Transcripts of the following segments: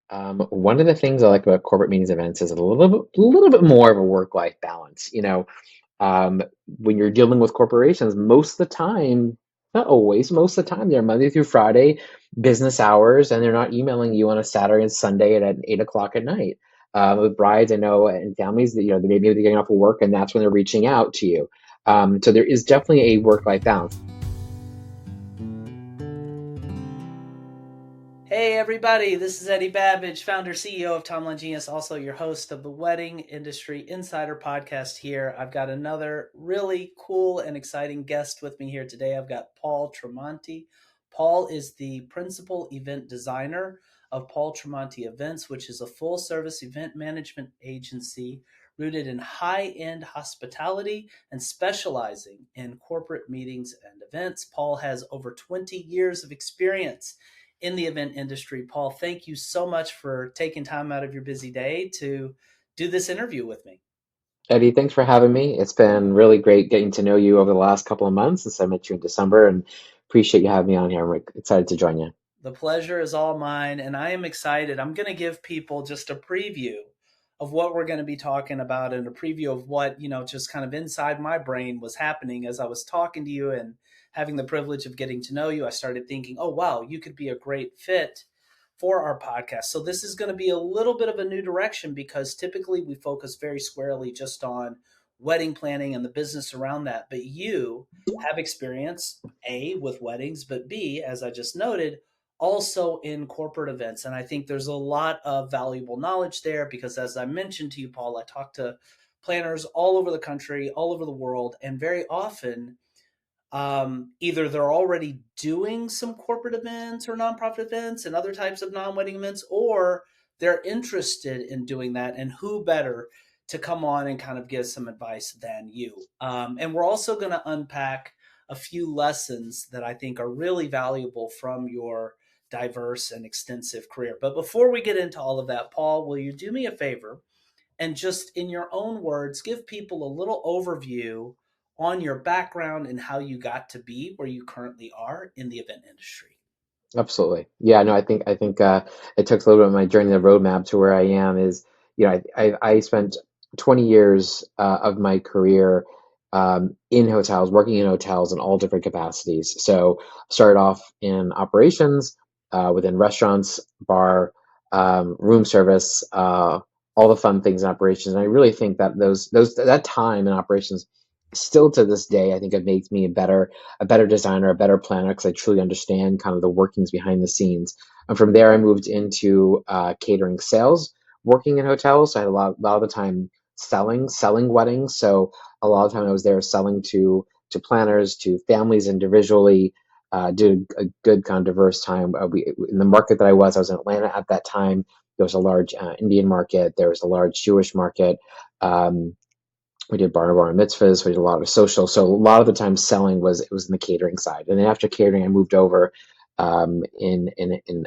One of the things I like about corporate meetings events is a little bit more of a work-life balance. Um, when you're dealing with corporations, most of the time, not always, most of the time, they're Monday through Friday business hours, and they're not emailing you on a Saturday and Sunday at 8 o'clock at night. With brides, I know, and families that maybe they're getting off of work, and that's when they're reaching out to you. So there is definitely a work-life balance. Hey everybody, this is Eddie Babbage, founder CEO of Timeline Genius, also your host of the Wedding Industry Insider podcast here. I've got another really cool and exciting guest with me here today. I've got Paul Tramonte. Paul is the principal event designer of Paul Tramonte Events, which is a full service event management agency rooted in high-end hospitality and specializing in corporate meetings and events. Paul has over 20 years of experience in the event industry. Paul, thank you so much for taking time out of your busy day to do this interview with me. Eddie, thanks for having me. It's been really great getting to know you over the last couple of months since I met you in December, and appreciate you having me on here. I'm excited to join you. The pleasure is all mine, and I am excited. I'm going to give people just a preview of what we're going to be talking about and a preview of what, just kind of inside my brain was happening as I was talking to you and having the privilege of getting to know you. I started thinking, oh, wow, you could be a great fit for our podcast. So this is going to be a little bit of a new direction because typically we focus very squarely just on wedding planning and the business around that. But you have experience, A, with weddings, but B, as I just noted, also in corporate events. And I think there's a lot of valuable knowledge there because, as I mentioned to you, Paul, I talk to planners all over the country, all over the world, and very often either they're already doing some corporate events or nonprofit events and other types of non-wedding events, or they're interested in doing that. And who better to come on and kind of give some advice than you? And we're also going to unpack a few lessons that I think are really valuable from your diverse and extensive career. But before we get into all of that, Paul, will you do me a favor and just in your own words, give people a little overview on your background and how you got to be where you currently are in the event industry. Absolutely. Yeah, no, I think it took a little bit of my journey, the roadmap to where I am is, I spent 20 years of my career in hotels, working in hotels in all different capacities. So started off in operations within restaurants, bar, room service, all the fun things in operations. And I really think that that time in operations still to this day, I think it makes me a better designer, a better planner, because I truly understand kind of the workings behind the scenes. And from there, I moved into catering sales, working in hotels. So I had a lot of the time selling weddings. So a lot of the time I was there selling to planners, to families individually. Did a good kind of diverse time. In the market that I was in Atlanta at that time. There was a large Indian market. There was a large Jewish market. Um, we did bar mitzvahs. We did a lot of social. So a lot of the time selling was in the catering side. And then after catering, I moved over in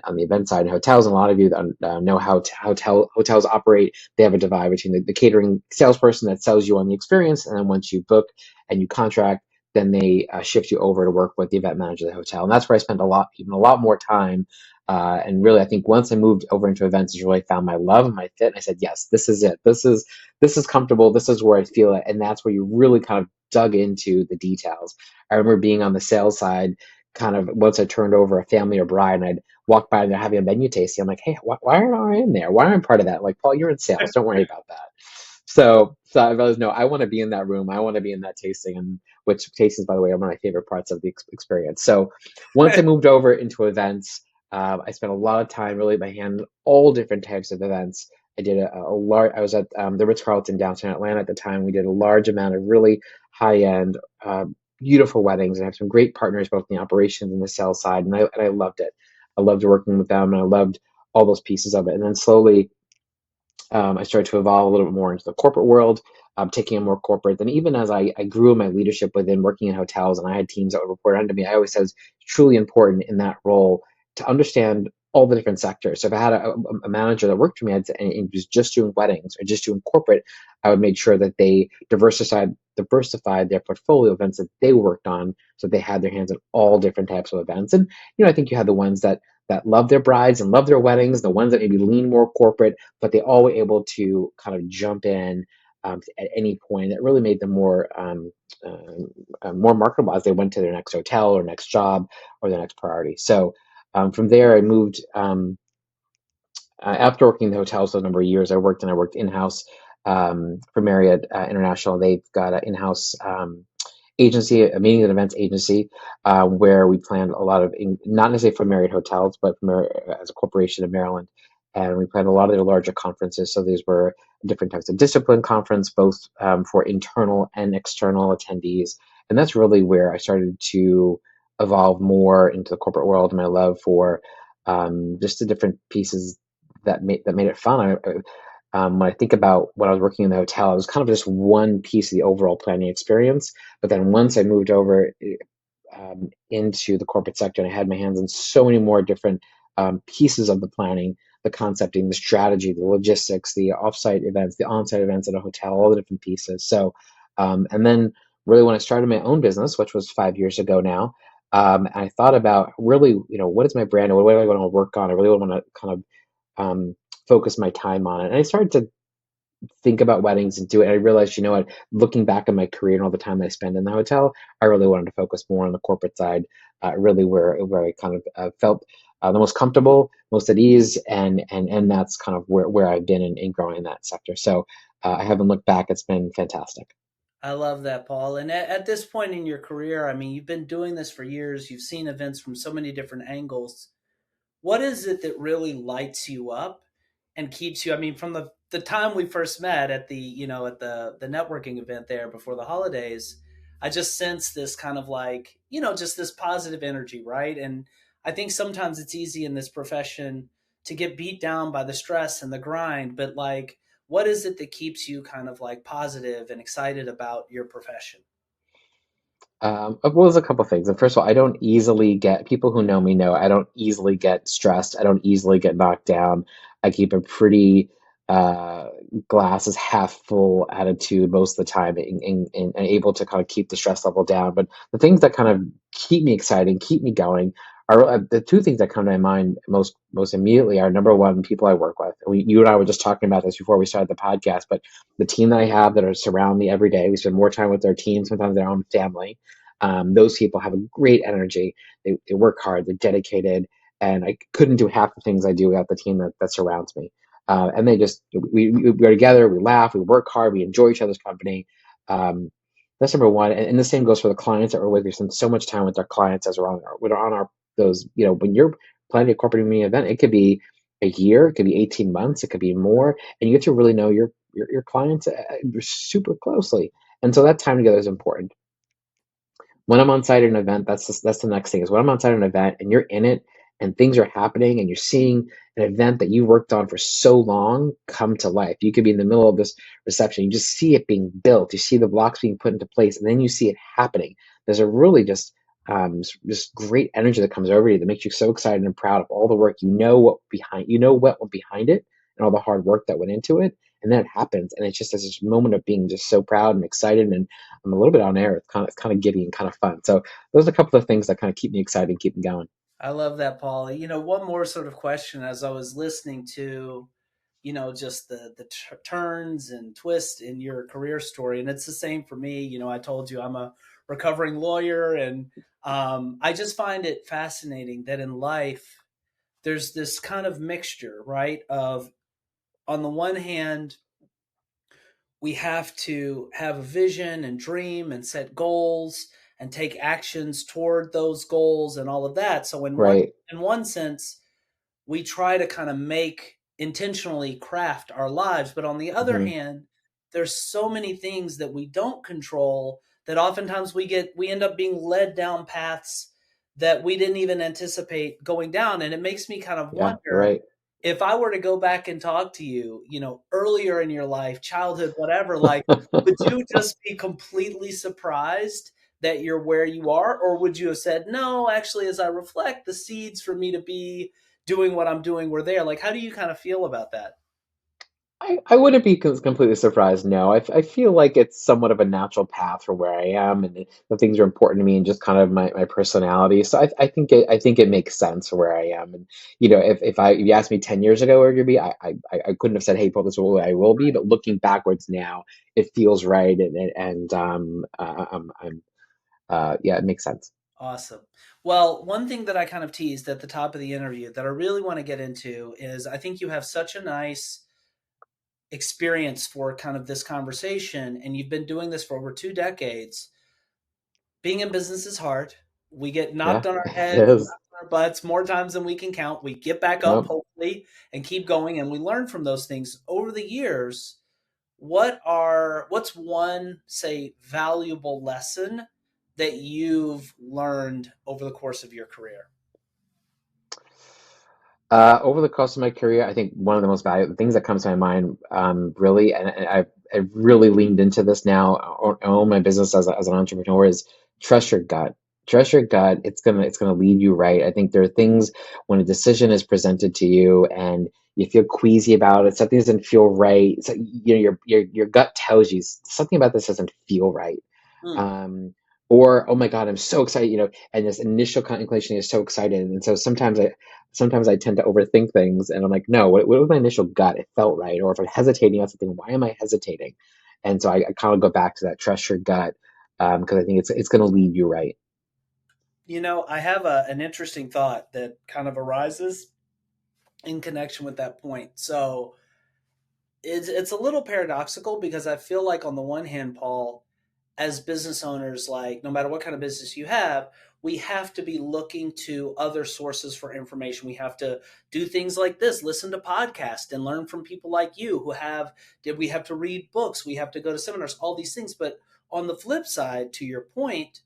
on the event side in hotels. And a lot of you know how hotels operate. They have a divide between the catering salesperson that sells you on the experience, and then once you book and you contract, then they shift you over to work with the event manager of the hotel. And that's where I spent even a lot more time. And really, I think once I moved over into events, is really found my love and my fit. And I said, yes, this is it. This is comfortable. This is where I feel it. And that's where you really kind of dug into the details. I remember being on the sales side, kind of once I turned over a family or bride and I'd walk by and they're having a menu tasting. I'm like, hey, why aren't I in there? Why aren't I part of that? Like, Paul, you're in sales. Don't worry about that. So I realized, no, I want to be in that room. I want to be in that tasting, and which tastings, by the way, are one of my favorite parts of the experience. So once I moved over into events, I spent a lot of time really by hand all different types of events. I did a large. I was at the Ritz Carlton downtown Atlanta at the time. We did a large amount of really high end, beautiful weddings, and I have some great partners both in the operations and the sales side, and I loved it. I loved working with them, and I loved all those pieces of it. And then slowly, I started to evolve a little bit more into the corporate world, taking on more corporate. And even as I grew in my leadership within working in hotels and I had teams that would report under me, I always said it's truly important in that role to understand all the different sectors. So if I had a manager that worked for me and was just doing weddings or just doing corporate, I would make sure that they diversified their portfolio events that they worked on, so they had their hands on all different types of events. And I think you had the ones that that love their brides and love their weddings, the ones that maybe lean more corporate, but they all were able to kind of jump in at any point. That really made them more marketable as they went to their next hotel or next job or their next priority. So from there, I moved. After working in the hotels for a number of years, I worked in-house for Marriott International. They've got an in-house agency, a meeting and events agency, where we planned a lot of, not necessarily for Marriott hotels, but for as a corporation in Maryland. And we planned a lot of their larger conferences. So these were different types of discipline conference, both for internal and external attendees. And that's really where I started to evolve more into the corporate world, and my love for just the different pieces that made it fun. When I think about when I was working in the hotel, it was kind of just one piece of the overall planning experience. But then once I moved over into the corporate sector, and I had my hands on so many more different pieces of the planning, the concepting, the strategy, the logistics, the offsite events, the onsite events at a hotel, all the different pieces. So, and then really when I started my own business, which was 5 years ago now, I thought about really, what is my brand, or what do I want to work on? I really want to kind of focus my time on it. And I started to think about weddings and do it. And I realized, what, looking back on my career and all the time I spent in the hotel, I really wanted to focus more on the corporate side, really where I kind of felt the most comfortable, most at ease, and that's kind of where I've been in growing in that sector. So I haven't looked back. It's been fantastic. I love that, Paul. And at this point in your career, I mean, you've been doing this for years. You've seen events from so many different angles. What is it that really lights you up and keeps you? I mean, from the time we first met at the at the networking event there before the holidays, I just sense this kind of like just this positive energy, right? And I think sometimes it's easy in this profession to get beat down by the stress and the grind, but like, what is it that keeps you kind of like positive and excited about your profession? Well, there's a couple things. And first of all, I don't easily get, people who know me know I don't easily get stressed. I don't easily get knocked down. I keep a pretty uh, glass is half full attitude most of the time, and able to kind of keep the stress level down. But the things that kind of keep me excited, keep me going, are the two things that come to my mind most immediately are, number one, people I work with. You and I were just talking about this before we started the podcast, but the team that I have that are surround me every day, we spend more time with their team, sometimes their own family. Those people have a great energy. They work hard. They're dedicated, and I couldn't do half the things I do without the team that surrounds me. And they just we're together. We laugh. We work hard. We enjoy each other's company. That's number one. And the same goes for the clients that we're with. We spend so much time with our clients as we're on our those. When you're planning a corporate meeting event, it could be a year, it could be 18 months, it could be more, and you get to really know your clients super closely. And so that time together is important. When I'm on site at an event, that's the next thing, is when I'm on site at an event and you're in it and things are happening and you're seeing an event that you worked on for so long come to life. You could be in the middle of this reception, you just see it being built, you see the blocks being put into place, and then you see it happening. There's a really just great energy that comes over you that makes you so excited and proud of all the work. What went behind it and all the hard work that went into it. And then it happens, and it's just this moment of being just so proud and excited, and I'm a little bit on air. It's kind of giddy and kind of fun. So those are a couple of things that kind of keep me excited and keep me going. I love that, Paul. One more sort of question as I was listening to, just the turns and twists in your career story, and it's the same for me. I told you I'm a recovering lawyer, and I just find it fascinating that in life there's this kind of mixture, right? Of on the one hand, we have to have a vision and dream and set goals and take actions toward those goals and all of that. So Right. in one sense, we try to kind of make intentionally craft our lives, but on the other Hmm. hand, there's so many things that we don't control that oftentimes we end up being led down paths that we didn't even anticipate going down, and it makes me kind of Yeah. wonder Right. if I were to go back and talk to you, earlier in your life, childhood, whatever, like, would you just be completely surprised that you're where you are? Or would you have said, no, actually, as I reflect, the seeds for me to be doing what I'm doing were there? Like, how do you kind of feel about that? I wouldn't be completely surprised. No, I feel like it's somewhat of a natural path for where I am, and the things are important to me, and just kind of my personality. So I think it makes sense for where I am. And if you asked me 10 years ago where you'd be, I couldn't have said, hey, Paul, this is where I will be. But looking backwards now, it feels right, I'm yeah, it makes sense. Awesome. Well, one thing that I kind of teased at the top of the interview that I really want to get into is I think you have such a nice experience for kind of this conversation, and you've been doing this for over 2 decades. Being in business is hard. We get knocked Yeah, on our it heads, knocked is. on our butts more times than we can count. We get back up, Yep. hopefully, and keep going, and we learn from those things over the years. What's one, say, valuable lesson that you've learned over the course of your career? Over the course of my career, I think one of the most valuable things that comes to my mind, really, and I've really leaned into this now. I own my business as an entrepreneur is trust your gut. Trust your gut. It's gonna lead you right. I think there are things when a decision is presented to you and you feel queasy about it, something doesn't feel right. So, your gut tells you something about this doesn't feel right. Hmm. Um, or oh my God, I'm so excited, and this initial inclination is so excited, and so sometimes I tend to overthink things, and I'm like, no, what was my initial gut? It felt right. Or if I'm hesitating on something, why am I hesitating? And so I kind of go back to that trust your gut, because I think it's going to lead you right. I have an interesting thought that kind of arises in connection with that point. So it's a little paradoxical because I feel like on the one hand, Paul, as business owners, like no matter what kind of business you have, we have to be looking to other sources for information. We have to do things like this, listen to podcasts and learn from people like you who have did we have to read books, we have to go to seminars, all these things. But on the flip side, to your point,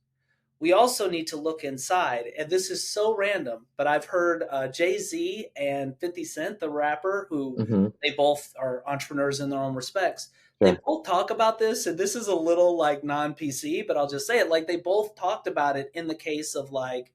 we also need to look inside. And this is so random, but I've heard Jay Z and 50 Cent, the rapper, who Hmm. they both are entrepreneurs in their own respects. They Sure. both talk about this, and this is a little like non PC, but I'll just say it. Like they both talked about it in the case of like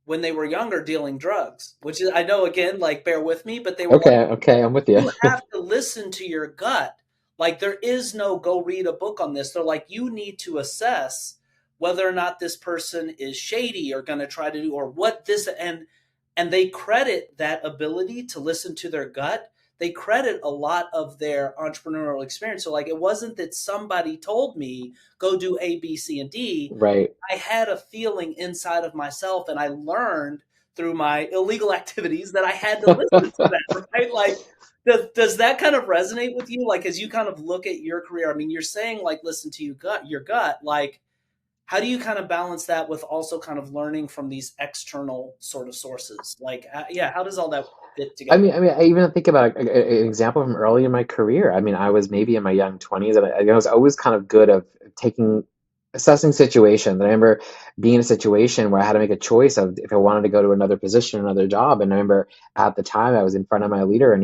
when they were younger dealing drugs, which is, I know again, like bear with me, but they were like, Okay. Okay. I'm with you. you have to listen to your gut. Like there is no go read a book on this. They're like you need to assess whether or not this person is shady or going to try to do or what this and they credit that ability to listen to their gut. They credit a lot of their entrepreneurial experience. So like it wasn't that somebody told me go do A, B, C, and D. Right. I had a feeling inside of myself and I learned through my illegal activities that I had to listen to that, right? Like, does that kind of resonate with you? Like, as you kind of look at your career, I mean, you're saying like, listen to your gut. Like, how do you kind of balance that with also kind of learning from these external sort of sources? Like, yeah, how does all that fit together? I even think about an example from early in my career. I mean, I was maybe in my young 20s, and I was always kind of good of taking assessing situations. I remember being in a situation where I had to make a choice of if I wanted to go to another position, another job. And I remember at the time I was in front of my leader, I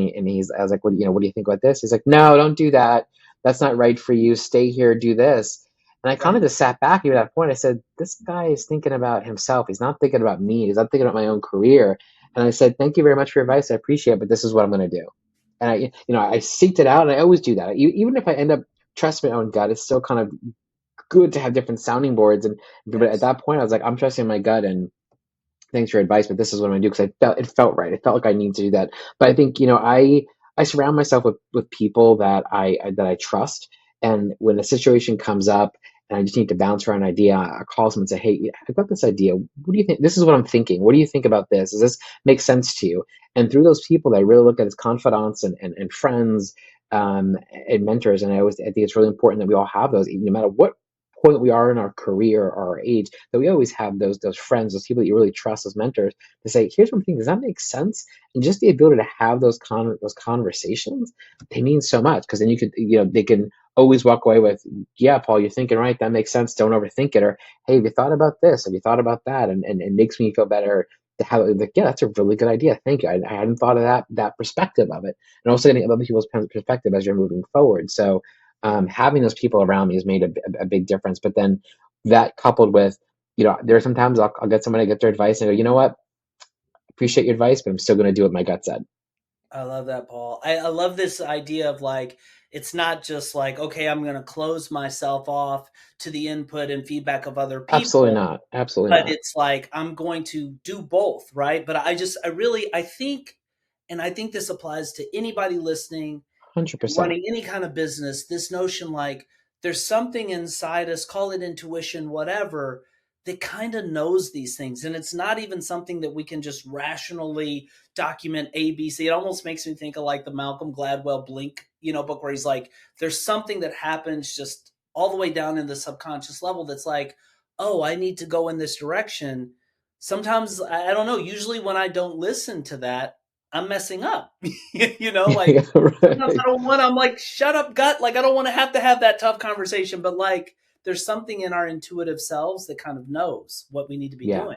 was like, what do you think about this? He's like, no, don't do that. That's not right for you. Stay here, do this. And I kind Right. of just sat back at that point. I said, this guy is thinking about himself. He's not thinking about me. He's not thinking about my own career. And I said, thank you very much for your advice. I appreciate it, but this is what I'm going to do. And I seeked it out, and I always do that. Even if I end up trusting my own gut, it's still kind of good to have different sounding boards. But at Yes. that point, I was like, I'm trusting my gut, and thanks for your advice, but this is what I'm gonna do because it felt right. It felt like I need to do that. But I think I surround myself with people that I trust, and when a situation comes up and I just need to bounce around an idea, I call someone and say, hey, I've got this idea. What do you think? This is what I'm thinking. What do you think about this? Does this make sense to you? And through those people that I really look at as confidants and friends, and mentors, and I think it's really important that we all have those, no matter what point we are in our career or our age, that we always have those friends, those people that you really trust as mentors, to say, here's one thing, does that make sense? And just the ability to have those conversations, they mean so much, because then they can always walk away with, yeah, Paul, you're thinking right, that makes sense, don't overthink it. Or, hey, have you thought about this, have you thought about that? And it makes me feel better to have like, yeah, that's a really good idea, thank you, I hadn't thought of that perspective of it. And also getting other people's perspective as you're moving forward. So having those people around me has made a big difference. But then that coupled with, there are sometimes I'll get somebody to get their advice and I go, you know what, appreciate your advice, but I'm still going to do what my gut said. I love that, Paul. I love this idea of like, it's not just like, okay, I'm going to close myself off to the input and feedback of other Absolutely people, not. Absolutely but not. it's like, I'm going to do both, right? But I really, I think, and I think this applies to anybody listening, 100%. running any kind of business, this notion like there's something inside us, call it intuition, whatever, that kind of knows these things. And it's not even something that we can just rationally document A, B, C. It almost makes me think of like the Malcolm Gladwell Blink, book where he's like, there's something that happens just all the way down in the subconscious level that's like, oh, I need to go in this direction. Sometimes I don't know, usually when I don't listen to that, I'm messing up. Like Yeah, sometimes right. I'm like, shut up, gut. Like, I don't want to have that tough conversation, but like, there's something in our intuitive selves that kind of knows what we need to be Yeah. doing,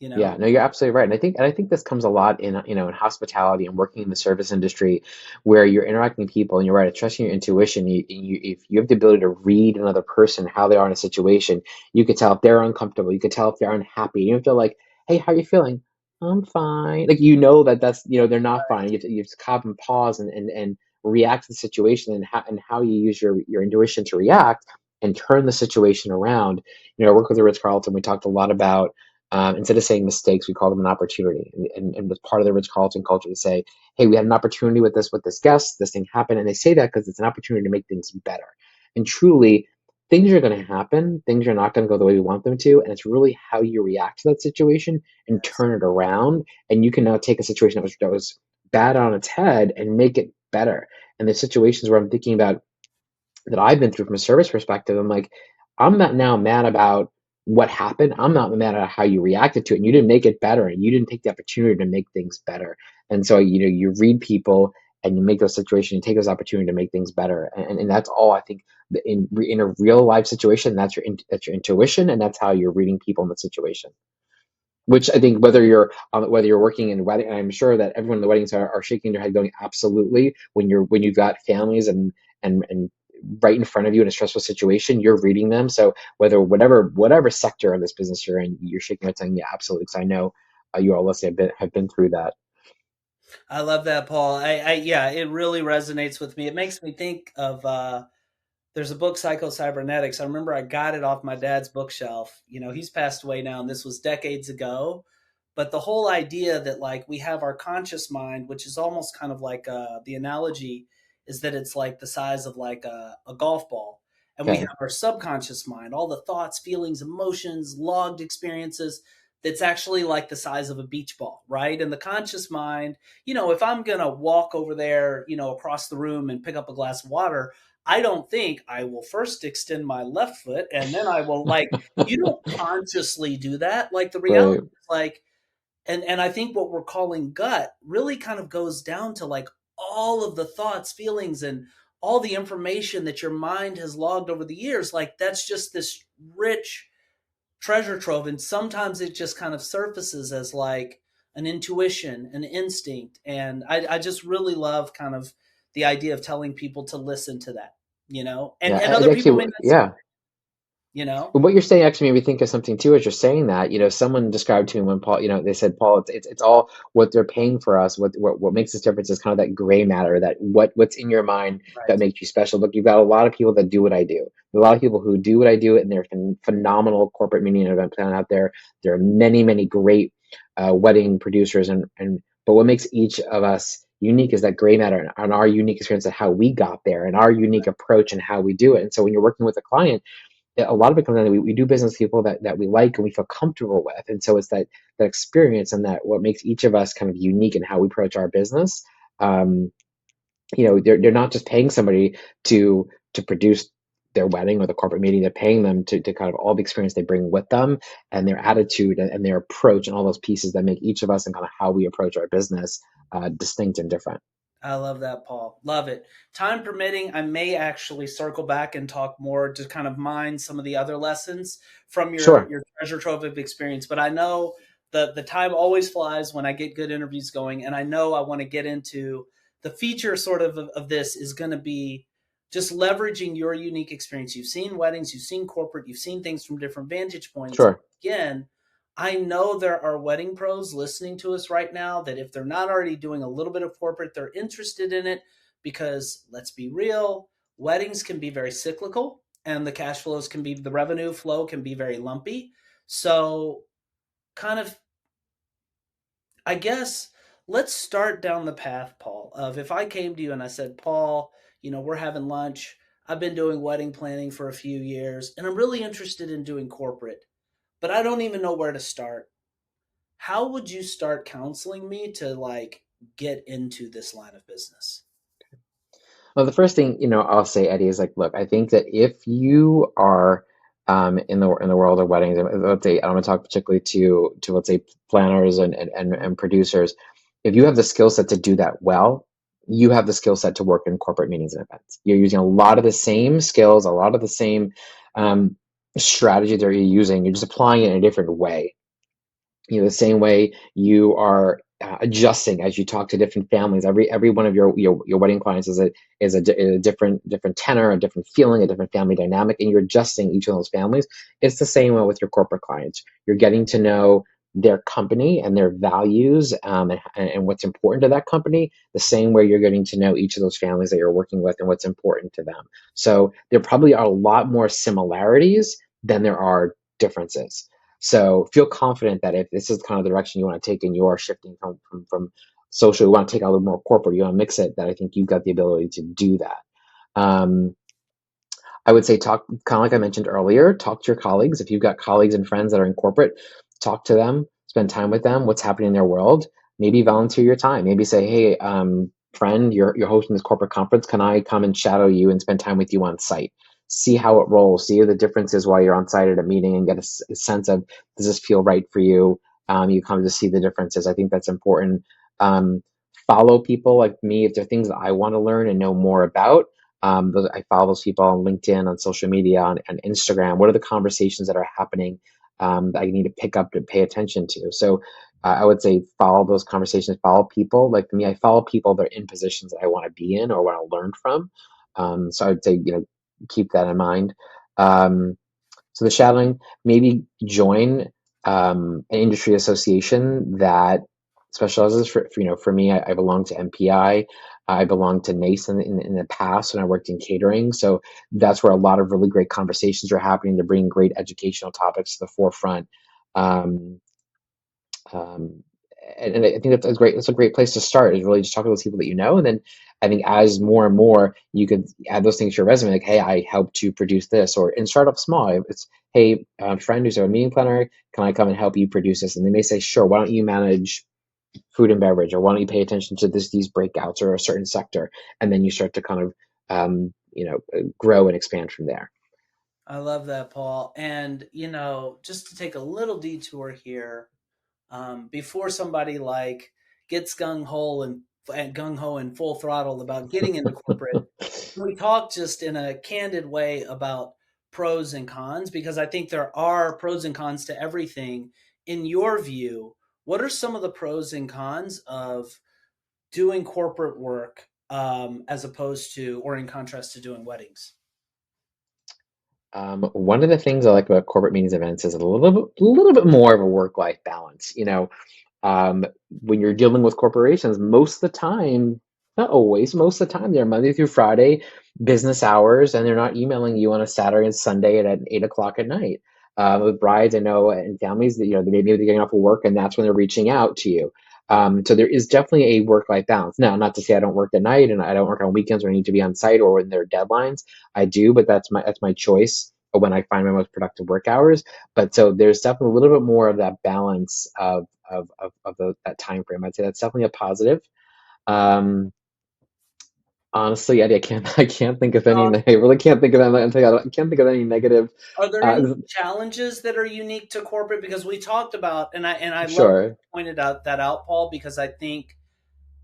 you Yeah, know? no, you're absolutely right. And I think this comes a lot in, in hospitality and working in the service industry where you're interacting with people and you're right, trusting your intuition. If you have the ability to read another person, how they are in a situation, you could tell if they're uncomfortable. You could tell if they're unhappy. You have to like, hey, how are you feeling? I'm fine. Like, that's, they're not fine. You have to stop and pause and react to the situation and how you use your intuition to react and turn the situation around. I work with the Ritz-Carlton. We talked a lot about instead of saying mistakes, we call them an opportunity. And was part of the Rich Carlton culture to say, hey, we had an opportunity with this guest, this thing happened. And they say that because it's an opportunity to make things better. And truly, things are going to happen. Things are not going to go the way we want them to. And it's really how you react to that situation and Yes. turn it around. And you can now take a situation that was bad on its head and make it better. And the situations where I'm thinking about that I've been through from a service perspective, I'm like, I'm not now mad about what happened. I'm not mad at how you reacted to it. And you didn't make it better, and you didn't take the opportunity to make things better. And so, you read people and you make those situations, you take those opportunity to make things better. And that's all I think in a real life situation, that's your intuition, and that's how you're reading people in the situation. Which I think whether you're working in wedding, and I'm sure that everyone in the weddings are shaking their head, going, absolutely. When you've got families and right in front of you in a stressful situation, you're reading them. So whatever sector of this business you're in, you're shaking your head saying, yeah, absolutely, because I know you all listening have been through that. I love that, Paul. Yeah, it really resonates with me. It makes me think of, there's a book, Psycho Cybernetics. I remember I got it off my dad's bookshelf. He's passed away now, and this was decades ago. But the whole idea that like we have our conscious mind, which is almost kind of like the analogy is that it's like the size of like a golf ball. And we have Okay. our subconscious mind, all the thoughts, feelings, emotions, logged experiences that's actually like the size of a beach ball, right? And the conscious mind, if I'm going to walk over there, across the room and pick up a glass of water, I don't think I will first extend my left foot and then I will like, you don't consciously do that. Like the reality Right. is like, and I think what we're calling gut really kind of goes down to like all of the thoughts, feelings, and all the information that your mind has logged over the years. Like that's just this rich treasure trove. And sometimes it just kind of surfaces as like an intuition, an instinct. And I just really love kind of the idea of telling people to listen to that, Yeah. and other people may Actually, not see yeah. it, you know? But what you're saying actually made me think of something too. As you're saying that, someone described to me when Paul, they said, Paul, it's all what they're paying for us. What makes this difference is kind of that gray matter, that what's in your mind that Right. makes you special. Look, you've got a lot of people that do what I do. A lot of people who do what I do, and they're phenomenal corporate meeting and event planning out there. There are many, many great wedding producers, and but what makes each of us unique is that gray matter and our unique experience of how we got there and our unique approach and how we do it. And so when you're working with a client, a lot of it comes down to we do business with people that we like and we feel comfortable with. And so it's that experience and that what makes each of us kind of unique in how we approach our business. Um, they're not just paying somebody to produce their wedding or the corporate meeting. They're paying them to kind of all the experience they bring with them and their attitude and their approach and all those pieces that make each of us and kind of how we approach our business distinct and different. I love that, Paul. Love it. Time permitting, I may actually circle back and talk more to kind of mine some of the other lessons from your Sure. your treasure trove of experience. But I know the time always flies when I get good interviews going, and I know I want to get into the feature sort of this is going to be just leveraging your unique experience. You've seen weddings, you've seen corporate, you've seen things from different vantage points. Sure. Again, I know there are wedding pros listening to us right now that if they're not already doing a little bit of corporate, they're interested in it because let's be real, weddings can be very cyclical and the cash flows can be, the revenue flow can be very lumpy. So, kind of, I guess, let's start down the path, Paul, of if I came to you and I said, Paul, we're having lunch. I've been doing wedding planning for a few years and I'm really interested in doing corporate, but I don't even know where to start. How would you start counseling me to like get into this line of business? Well, the first thing, I'll say, Eddie, is like, look, I think that if you are in the world of weddings, and let's say I'm going to talk particularly to let's say planners and producers, if you have the skill set to do that well, you have the skill set to work in corporate meetings and events. You're using a lot of the same skills, a lot of the same um, strategy that you're using. You're just applying it in a different way. The same way you are adjusting as you talk to different families. Every one of your wedding clients is a different tenor, a different feeling, a different family dynamic, and you're adjusting each of those families. It's the same way with your corporate clients. You're getting to know their company and their values, and what's important to that company, the same way you're getting to know each of those families that you're working with and what's important to them. So there probably are a lot more similarities than there are differences. So feel confident that if this is kind of the direction you want to take and you are shifting from social, you want to take a little more corporate, you want to mix it, that I think you've got the ability to do that. Um, I would say talk, kind of like I mentioned earlier, talk to your colleagues. If you've got colleagues and friends that are in corporate, talk to them, spend time with them, what's happening in their world. Maybe volunteer your time. Maybe say, hey, friend, you're hosting this corporate conference. Can I come and shadow you and spend time with you on site? See how it rolls. See the differences while you're on site at a meeting and get a sense of, does this feel right for you? You come to see the differences. I think that's important. Um, Follow people like me if there are things that I want to learn and know more about. I follow those people on LinkedIn, on social media, on Instagram. What are the conversations that are happening that I need to pick up to pay attention to? So I would say follow those conversations, follow people. Like for me, I follow people that are in positions that I want to be in or want to learn from. So I would say, keep that in mind. Um, so the shadowing, maybe join an industry association that specializes for me, I belong to MPI. I belong to NACE in the past when I worked in catering. So that's where a lot of really great conversations are happening to bring great educational topics to the forefront. Um, um, and I think that's a great place to start, is really just talking to those people that you know. And then I think as more and more you could add those things to your resume, like, hey, I helped to produce this, or and start off small. It's, hey, friend who's a meeting planner, can I come and help you produce this? And they may say, sure, why don't you manage food and beverage, or why don't you pay attention to these breakouts or a certain sector? And then you start to kind of grow and expand from there. I love that, Paul. And, just to take a little detour here, before somebody like gets gung ho and full throttle about getting into corporate, we talk just in a candid way about pros and cons because I think there are pros and cons to everything. In your view, what are some of the pros and cons of doing corporate work as opposed to, or in contrast to doing weddings? One of the things I like about corporate meetings events is a little bit more of a work-life balance. Um, when you're dealing with corporations, most of the time, not always, most of the time, they're Monday through Friday, business hours, and they're not emailing you on a Saturday and Sunday at 8 o'clock at night. With brides, I know, and families that, maybe they're getting off of work and that's when they're reaching out to you. So there is definitely a work-life balance. Now, not to say I don't work at night and I don't work on weekends or I need to be on site or when there are deadlines. I do, but that's my choice of when I find my most productive work hours. But so there's definitely a little bit more of that balance of that time frame. I'd say that's definitely a positive. Um, Honestly, Eddie, I can't think of any. I really can't think of any. I can't think of any negative. Are there Uh, any challenges that are unique to corporate? Because we talked about, and I love that sure, you pointed out, Paul, because I think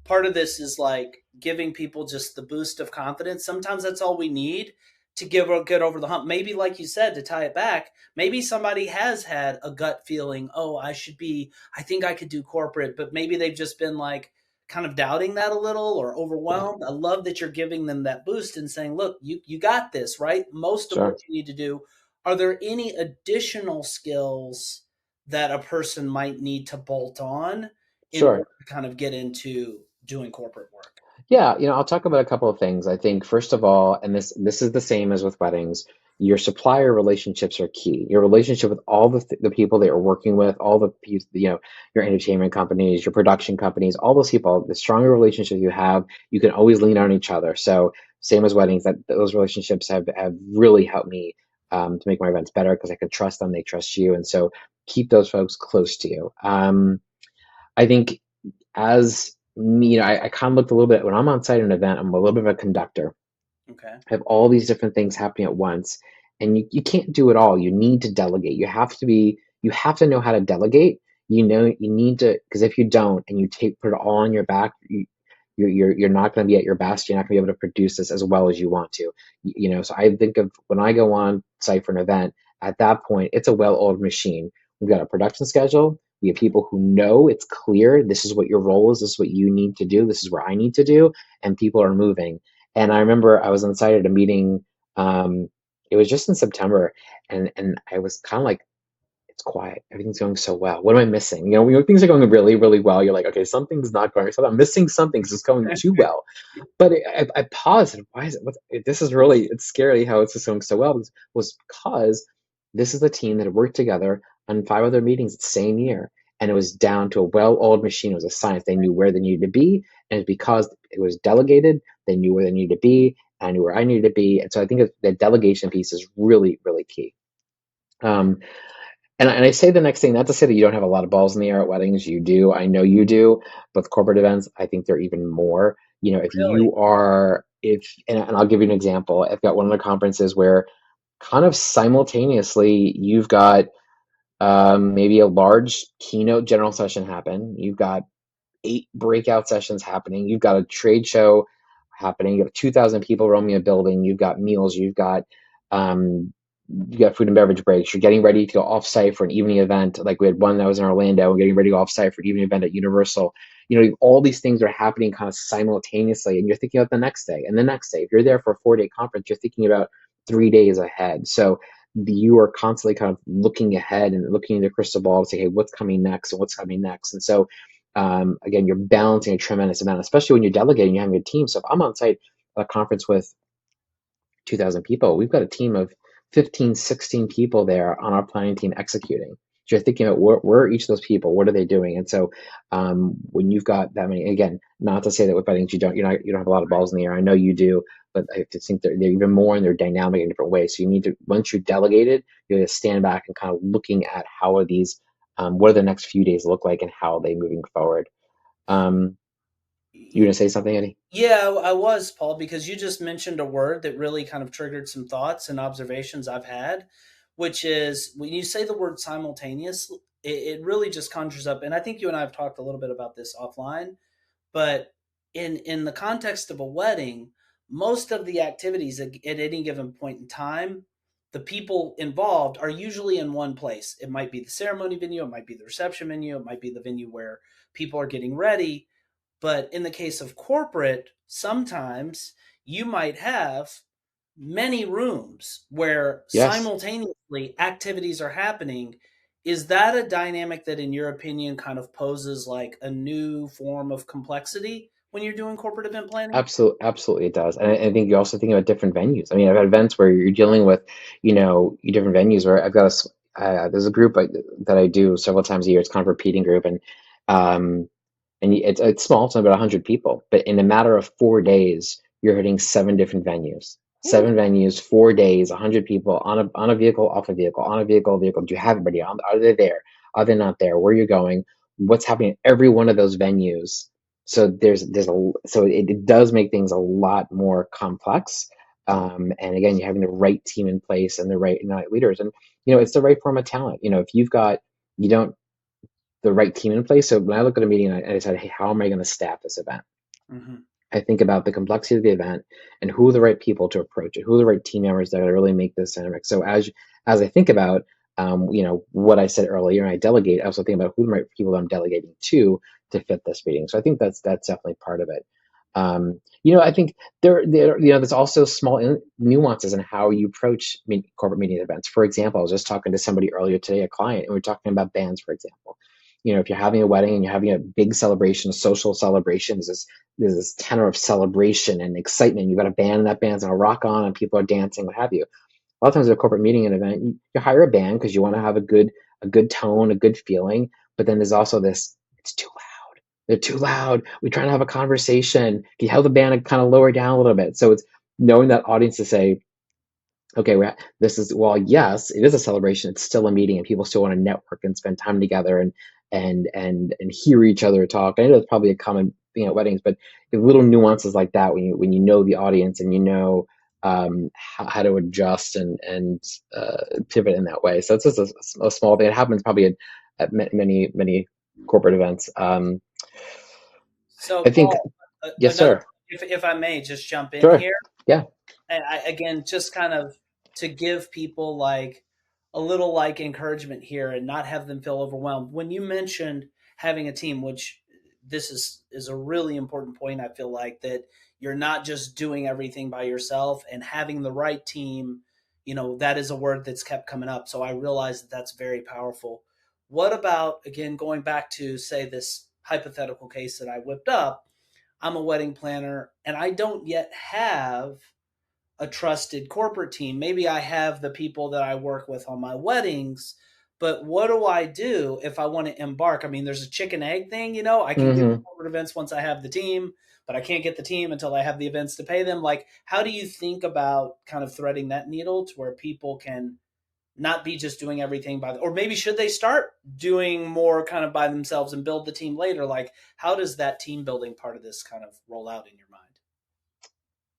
part of this is like giving people just the boost of confidence. Sometimes that's all we need to get over the hump. Maybe, like you said, to tie it back, maybe somebody has had a gut feeling, oh, I think I could do corporate, but maybe they've just been like kind of doubting that a little or yeah, overwhelmed. I love that you're giving them that boost and saying, look, you got this, right? Most of what sure. you need to do. Are there any additional skills that a person might need to bolt on in Sure. order to kind of get into doing corporate work? Yeah, I'll talk about a couple of things. I think first of all, and this is the same as with weddings, your supplier relationships are key. Your relationship with all the people that you're working with, all the people, your entertainment companies, your production companies, all those people, the stronger relationships you have, you can always lean on each other. So same as weddings, that those relationships have really helped me to make my events better because I can trust them, they trust you, and so keep those folks close to you. I think as me, I kind of looked a little bit when I'm on site at an event, I'm a little bit of a conductor. Okay. I have all these different things happening at once, and you can't do it all. You need to delegate. You have to know how to delegate. You need to, because if you don't and you put it all on your back, you're not going to be at your best. You're not going to be able to produce this as well as you want to. So I think of when I go on site for an event, at that point, it's a well-oiled machine. We've got a production schedule. We have people who know it's clear. This is what your role is. This is what you need to do. This is where I need to do. And people are moving. And I remember I was on site at a meeting. Um, it was just in September, and I was kind of like, it's quiet. Everything's going so well. What am I missing? When things are going really, really well, you're like, okay, something's not going. So I'm missing something because it's going too well. But I paused and why is it? This is really it's scary how it's just going so well. Was because this is a team that had worked together on 5 other meetings the same year, and it was down to a well-oiled machine. It was a science. They knew where they needed to be, and it's because it was delegated. They knew where they needed to be. And I knew where I needed to be, and so I think the delegation piece is really, really key. Um, and I say the next thing, not to say that you don't have a lot of balls in the air at weddings. You do. I know you do. But corporate events, I think they're even more. If Really? you are, if, and I'll give you an example. I've got one of the conferences where kind of simultaneously you've got maybe a large keynote general session happen. You've got 8 breakout sessions happening. You've got a trade show happening. You have 2,000 people roaming a building. You've got meals. Um, you got food and beverage breaks. You're getting ready to go off site for an evening event. Like we had one that was in Orlando. We're getting ready to go off site for an evening event at Universal. All these things are happening kind of simultaneously, and you're thinking about the next day and the next day. If you're there for a 4-day conference, you're thinking about 3 days ahead. So you are constantly kind of looking ahead and looking in the crystal ball to say, hey, what's coming next and what's coming next. And so again, you're balancing a tremendous amount, especially when you're delegating, you're having a team. So if I'm on site at a conference with 2,000 people, we've got a team of 15, 16 people there on our planning team executing. So you're thinking about where are each of those people? What are they doing? And so when you've got that many, again, not to say that with weddings you don't have a lot of balls in the air. I know you do, but I just think they're even more and they're dynamic in different ways. So you need to, once you're delegated, you have to stand back and kind of looking at how are these, what do the next few days look like and how are they moving forward? You gonna say something, Eddie? Yeah, I was, Paul, because you just mentioned a word that really kind of triggered some thoughts and observations I've had, which is when you say the word simultaneous, it really just conjures up. And I think you and I have talked a little bit about this offline, but in the context of a wedding, most of the activities at any given point in time, the people involved are usually in one place. It might be the ceremony venue, it might be the reception venue, it might be the venue where people are getting ready. But in the case of corporate, sometimes you might have many rooms where Yes. simultaneously activities are happening. Is that a dynamic that, in your opinion, kind of poses like a new form of complexity when you're doing corporate event planning? Absolutely, it does. And I think you're also thinking about different venues. I mean, I've had events where you're dealing with, different venues where I've got there's a group that I do several times a year. It's kind of a repeating group, um, and it's small. It's only about 100 people, but in a matter of 4 days, you're hitting 7 different venues. Ooh. 7 venues, 4 days, 100 people on a vehicle, off a vehicle, on a vehicle, vehicle. Do you have everybody on? Are they there? Are they not there? Where are you going? What's happening in every one of those venues? So it does make things a lot more complex. And again, you're having the right team in place and the right leaders, and it's the right form of talent. If you don't the right team in place. So when I look at a meeting, I said, hey, how am I going to staff this event? Hmm. I think about the complexity of the event and who are the right people to approach it, who are the right team members that are going to really make this dynamic. So as I think about what I said earlier, and I delegate, I also think about who the right people that I'm delegating to fit this meeting. So I think that's definitely part of it. I think there's also small nuances in how you approach corporate meeting events. For example, I was just talking to somebody earlier today, a client, and we are talking about bands, for example. If you're having a wedding and you're having a big celebration, a social celebration, there's this tenor of celebration and excitement. You've got a band, and that band's gonna rock on, and people are dancing, what have you. A lot of times at a corporate meeting and event, you hire a band because you want to have a good tone, a good feeling. But then there's also this, it's too loud. They're too loud. We're trying to have a conversation. Can you help the band kind of lower down a little bit? So it's knowing that audience to say, okay, this is, well, yes, it is a celebration. It's still a meeting, and people still want to network and spend time together and hear each other talk. I know it's probably a common thing at weddings, but the little nuances like that, when you know the audience and you know how to adjust and pivot in that way. So it's just a small thing. It happens probably at many corporate events. So, I think, Paul, yes, another, sir. if I may just jump in Sure. here, Yeah. and again, just kind of to give people like a little like encouragement here and not have them feel overwhelmed. When you mentioned having a team, which this is a really important point, I feel like that you're not just doing everything by yourself and having the right team. That is a word that's kept coming up. So I realize that that's very powerful. What about, again, going back to say this hypothetical case that I whipped up? I'm a wedding planner and I don't yet have a trusted corporate team. Maybe I have the people that I work with on my weddings, but what do I do if I want to embark? I mean, there's a chicken egg thing, I can do the Hmm. corporate events once I have the team, but I can't get the team until I have the events to pay them. Like, how do you think about kind of threading that needle to where people can not be just doing everything or maybe should they start doing more kind of by themselves and build the team later? Like, how does that team building part of this kind of roll out in your mind?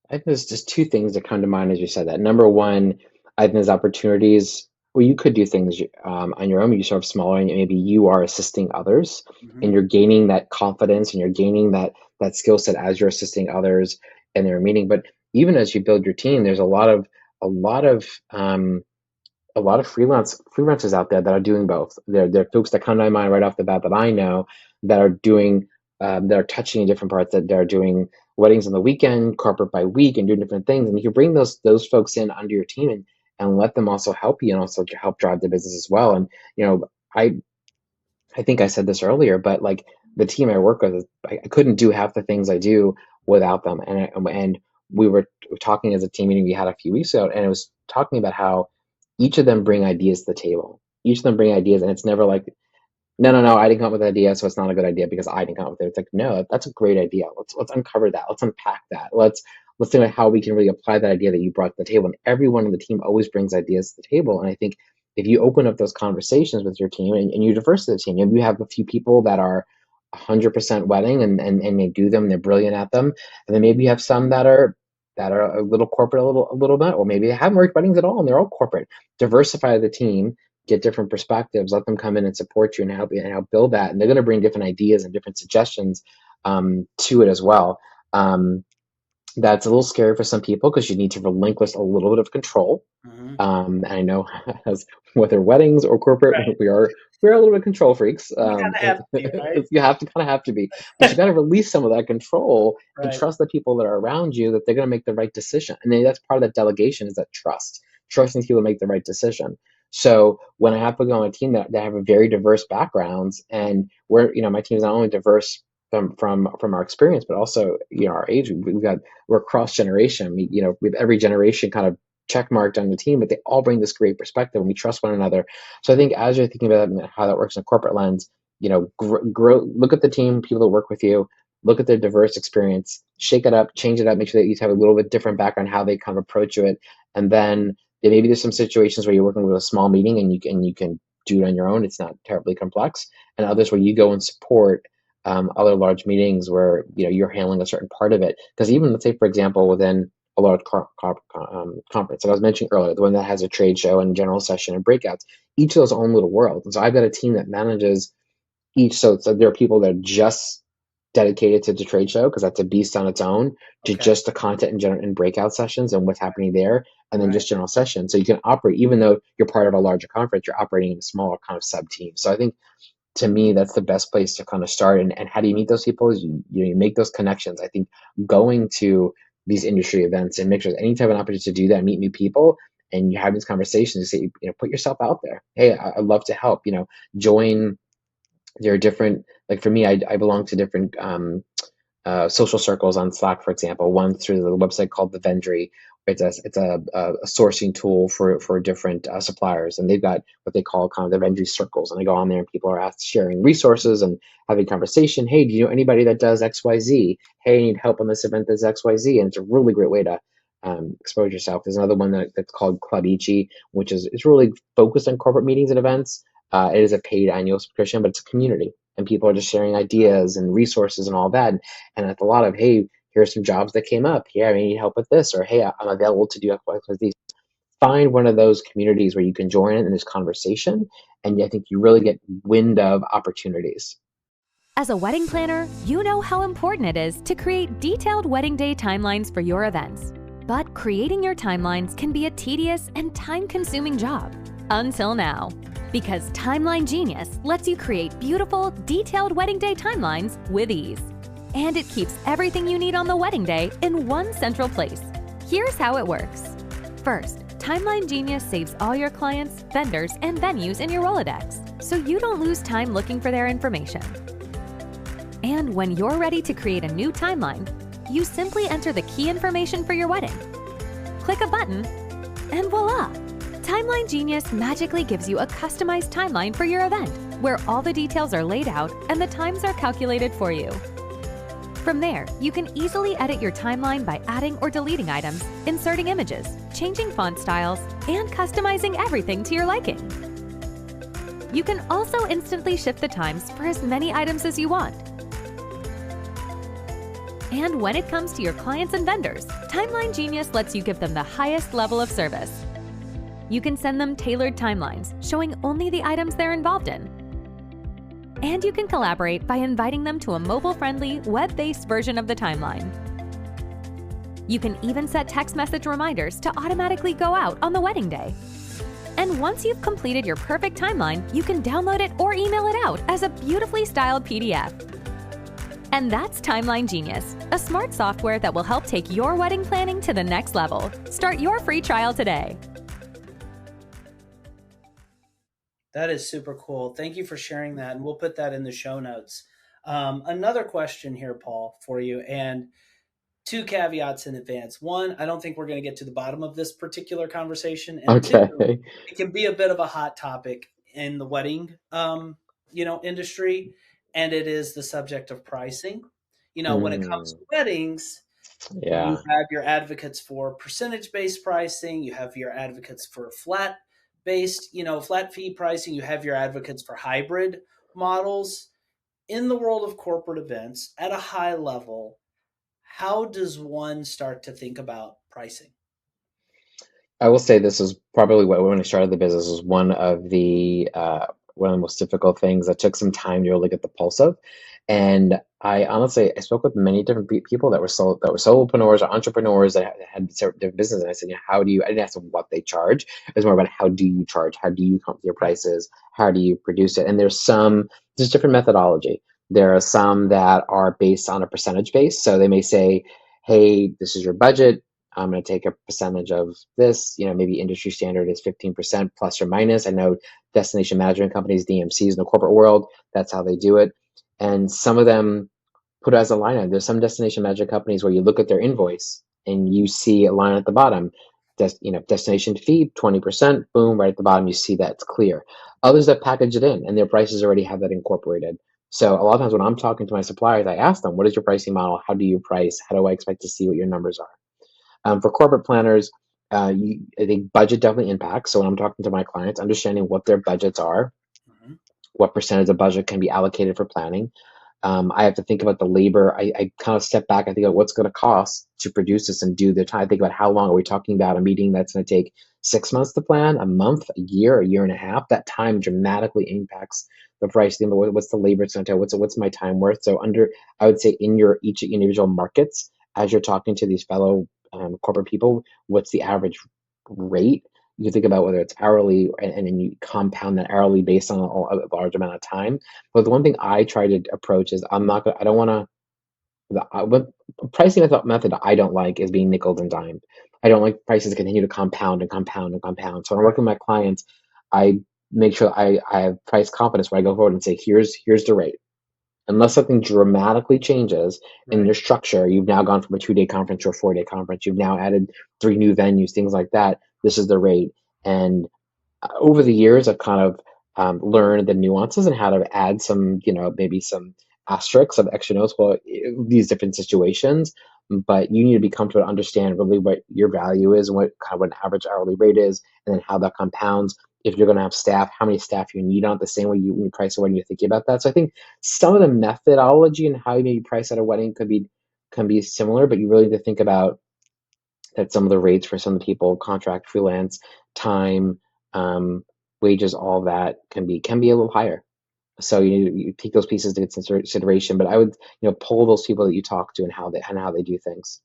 I think there's just two things that come to mind as you said that. Number one, I think there's opportunities where you could do things on your own. You start smaller, and maybe you are assisting others, Mm-hmm. and you're gaining that confidence, and you're gaining that skill set as you're assisting others in their meeting. But even as you build your team, there's a lot of a lot of freelancers out there that are doing both. They're folks that come to my mind right off the bat that I know that are doing that are touching in different parts, that they're doing weddings on the weekend, corporate by week, and doing different things. And you can bring those folks in under your team and let them also help you and also help drive the business as well. And you know, I think I said this earlier, but like the team I work with, I couldn't do half the things I do without them. And we were talking as a team meeting we had a few weeks ago, and it was talking about how each of them bring ideas to the table. Each of them bring ideas, and it's never like, no, no, no, I didn't come up with the idea, so it's not a good idea because I didn't come up with it. It's like, no, that's a great idea. Let's uncover that. Let's unpack that. Let's think about how we can really apply that idea that you brought to the table. And everyone on the team always brings ideas to the table. And I think if you open up those conversations with your team and you diversify the team, you have a few people that are 100% wedding and they do them, they're brilliant at them. And then maybe you have some that are a little corporate, a little bit, or maybe they haven't worked weddings at all and they're all corporate. Diversify the team, get different perspectives, let them come in and support you and help you and help build that. And they're going to bring different ideas and different suggestions to it as well. That's a little scary for some people because you need to relinquish a little bit of control. Mm-hmm. And I know as whether weddings or corporate, Right. we're a little bit control freaks. You kind of have to be, right? You have to kind of have to be, but you got to release some of that control and Right. trust the people that are around you that they're going to make the right decision. And then that's part of that delegation is that trusting people to make the right decision. So when I have to go on a team that have a very diverse backgrounds, and my team is not only diverse from our experience, but also our age. We're cross generation. We have every generation kind of check marked on the team, but they all bring this great perspective and we trust one another. So I think as you're thinking about how that works in a corporate lens, grow, look at the team, people that work with you, look at their diverse experience, shake it up, change it up, make sure that you have a little bit different background, how they kind of approach it. And then maybe there's some situations where you're working with a small meeting and you can do it on your own. It's not terribly complex. And others where you go and support other large meetings where you're handling a certain part of it. Because even let's say, for example, within a large conference, like I was mentioning earlier, the one that has a trade show and general session and breakouts, each of those own little worlds. And so I've got a team that manages each. So there are people that are just dedicated to the trade show because that's a beast on its own, to Okay. just the content and breakout sessions and what's happening there, and then Right. just general sessions. So you can operate, even though you're part of a larger conference, you're operating in a smaller kind of sub team. So I think to me, that's the best place to kind of start. And how do you meet those people? Is you make those connections. I think going to these industry events and make sure there's any type of opportunity to do that, meet new people, and you have these conversations. Say, put yourself out there. Hey, I'd love to help. Join. There are different. Like for me, I belong to different social circles on Slack, for example. One through the website called the Vendry. It's a sourcing tool for different suppliers, and they've got what they call kind of the Vendry circles. And I go on there, and people are asked sharing resources and having conversation. Hey, do you know anybody that does X, Y, Z? Hey, I need help on this event that's X, Y, Z, and it's a really great way to expose yourself. There's another one that's called Club Ichi, which is it's really focused on corporate meetings and events. It is a paid annual subscription, but it's a community, and people are just sharing ideas and resources and all that. And it's a lot of, hey, here's some jobs that came up. Here, I need help with this, or hey, I'm available to do X, Y, Z. Find one of those communities where you can join in this conversation, and I think you really get wind of opportunities. As a wedding planner, you know how important it is to create detailed wedding day timelines for your events. But creating your timelines can be a tedious and time-consuming job. Until now. Because Timeline Genius lets you create beautiful, detailed wedding day timelines with ease. And it keeps everything you need on the wedding day in one central place. Here's how it works. First, Timeline Genius saves all your clients, vendors, and venues in your Rolodex, so you don't lose time looking for their information. And when you're ready to create a new timeline, you simply enter the key information for your wedding. Click a button, and voila! Timeline Genius magically gives you a customized timeline for your event, where all the details are laid out and the times are calculated for you. From there, you can easily edit your timeline by adding or deleting items, inserting images, changing font styles, and customizing everything to your liking. You can also instantly shift the times for as many items as you want. And when it comes to your clients and vendors, Timeline Genius lets you give them the highest level of service. You can send them tailored timelines, showing only the items they're involved in. And you can collaborate by inviting them to a mobile-friendly, web-based version of the timeline. You can even set text message reminders to automatically go out on the wedding day. And once you've completed your perfect timeline, you can download it or email it out as a beautifully styled PDF. And that's Timeline Genius, a smart software that will help take your wedding planning to the next level. Start your free trial today. That is super cool. Thank you for sharing that, and we'll put that in the show notes. Another question here, Paul, for you, and two caveats in advance. One, I don't think we're going to get to the bottom of this particular conversation, and two, Okay. it can be a bit of a hot topic in the wedding, industry, and it is the subject of pricing. When it comes Mm, to weddings, you yeah. have your advocates for percentage-based pricing, you have your advocates for flat fee pricing, you have your advocates for hybrid models. In the world of corporate events at a high level, how does one start to think about pricing? I will say this is probably what when I started the business was one of the most difficult things that took some time to really get the pulse of. And I honestly I spoke with many different people that were solopreneurs or entrepreneurs that had different business, and I said, how do you? I didn't ask them what they charge. It was more about how do you charge? How do you come up with your prices? How do you produce it? And there's different methodology. There are some that are based on a percentage base, so they may say, hey, this is your budget. I'm going to take a percentage of this. Maybe industry standard is 15% plus or minus. I know destination management companies, DMCs in the corporate world, that's how they do it. And some of them put it as a line item. There's some destination management companies where you look at their invoice and you see a line at the bottom. Destination fee, 20%, boom, right at the bottom, you see that it's clear. Others that package it in and their prices already have that incorporated. So a lot of times when I'm talking to my suppliers, I ask them, what is your pricing model? How do you price? How do I expect to see what your numbers are? For corporate planners, I think budget definitely impacts. So when I'm talking to my clients, understanding what their budgets are, Mhm. what percentage of budget can be allocated for planning. I have to think about the labor. I kind of step back. I think about what's going to cost to produce this and do the time. I think about how long are we talking about a meeting that's going to take 6 months to plan, a month, a year and a half. That time dramatically impacts the price. Think about what's the labor it's going to take. What's my time worth? So I would say in your each individual markets, as you're talking to these fellow corporate people, what's the average rate? you think about whether it's hourly, and then you compound that hourly based on a large amount of time. But the one thing I try to approach is I don't want to, what pricing method I don't like is being nickel and dime. I don't like prices to continue to compound and compound and compound. So when I'm Right. working with my clients, I make sure I have price confidence where I go forward and say, here's the rate. Unless something dramatically changes in Right. your structure, you've now gone from a 2-day conference to a 4-day conference. You've now added 3 new venues, things like that. This is the rate. And over the years, I've kind of learned the nuances and how to add some, maybe some asterisks of extra notes for these different situations. But you need to be comfortable to understand really what your value is and what kind of an average hourly rate is, and then how that compounds. If you're going to have staff, how many staff you need on it, the same way you price a wedding, you're thinking about that. So I think some of the methodology and how you maybe price at a wedding can be similar, but you really need to think about that some of the rates for some of the people, contract, freelance, time, um, wages, all that can be a little higher. So you take those pieces into consideration. But I would, pull those people that you talk to and how they do things.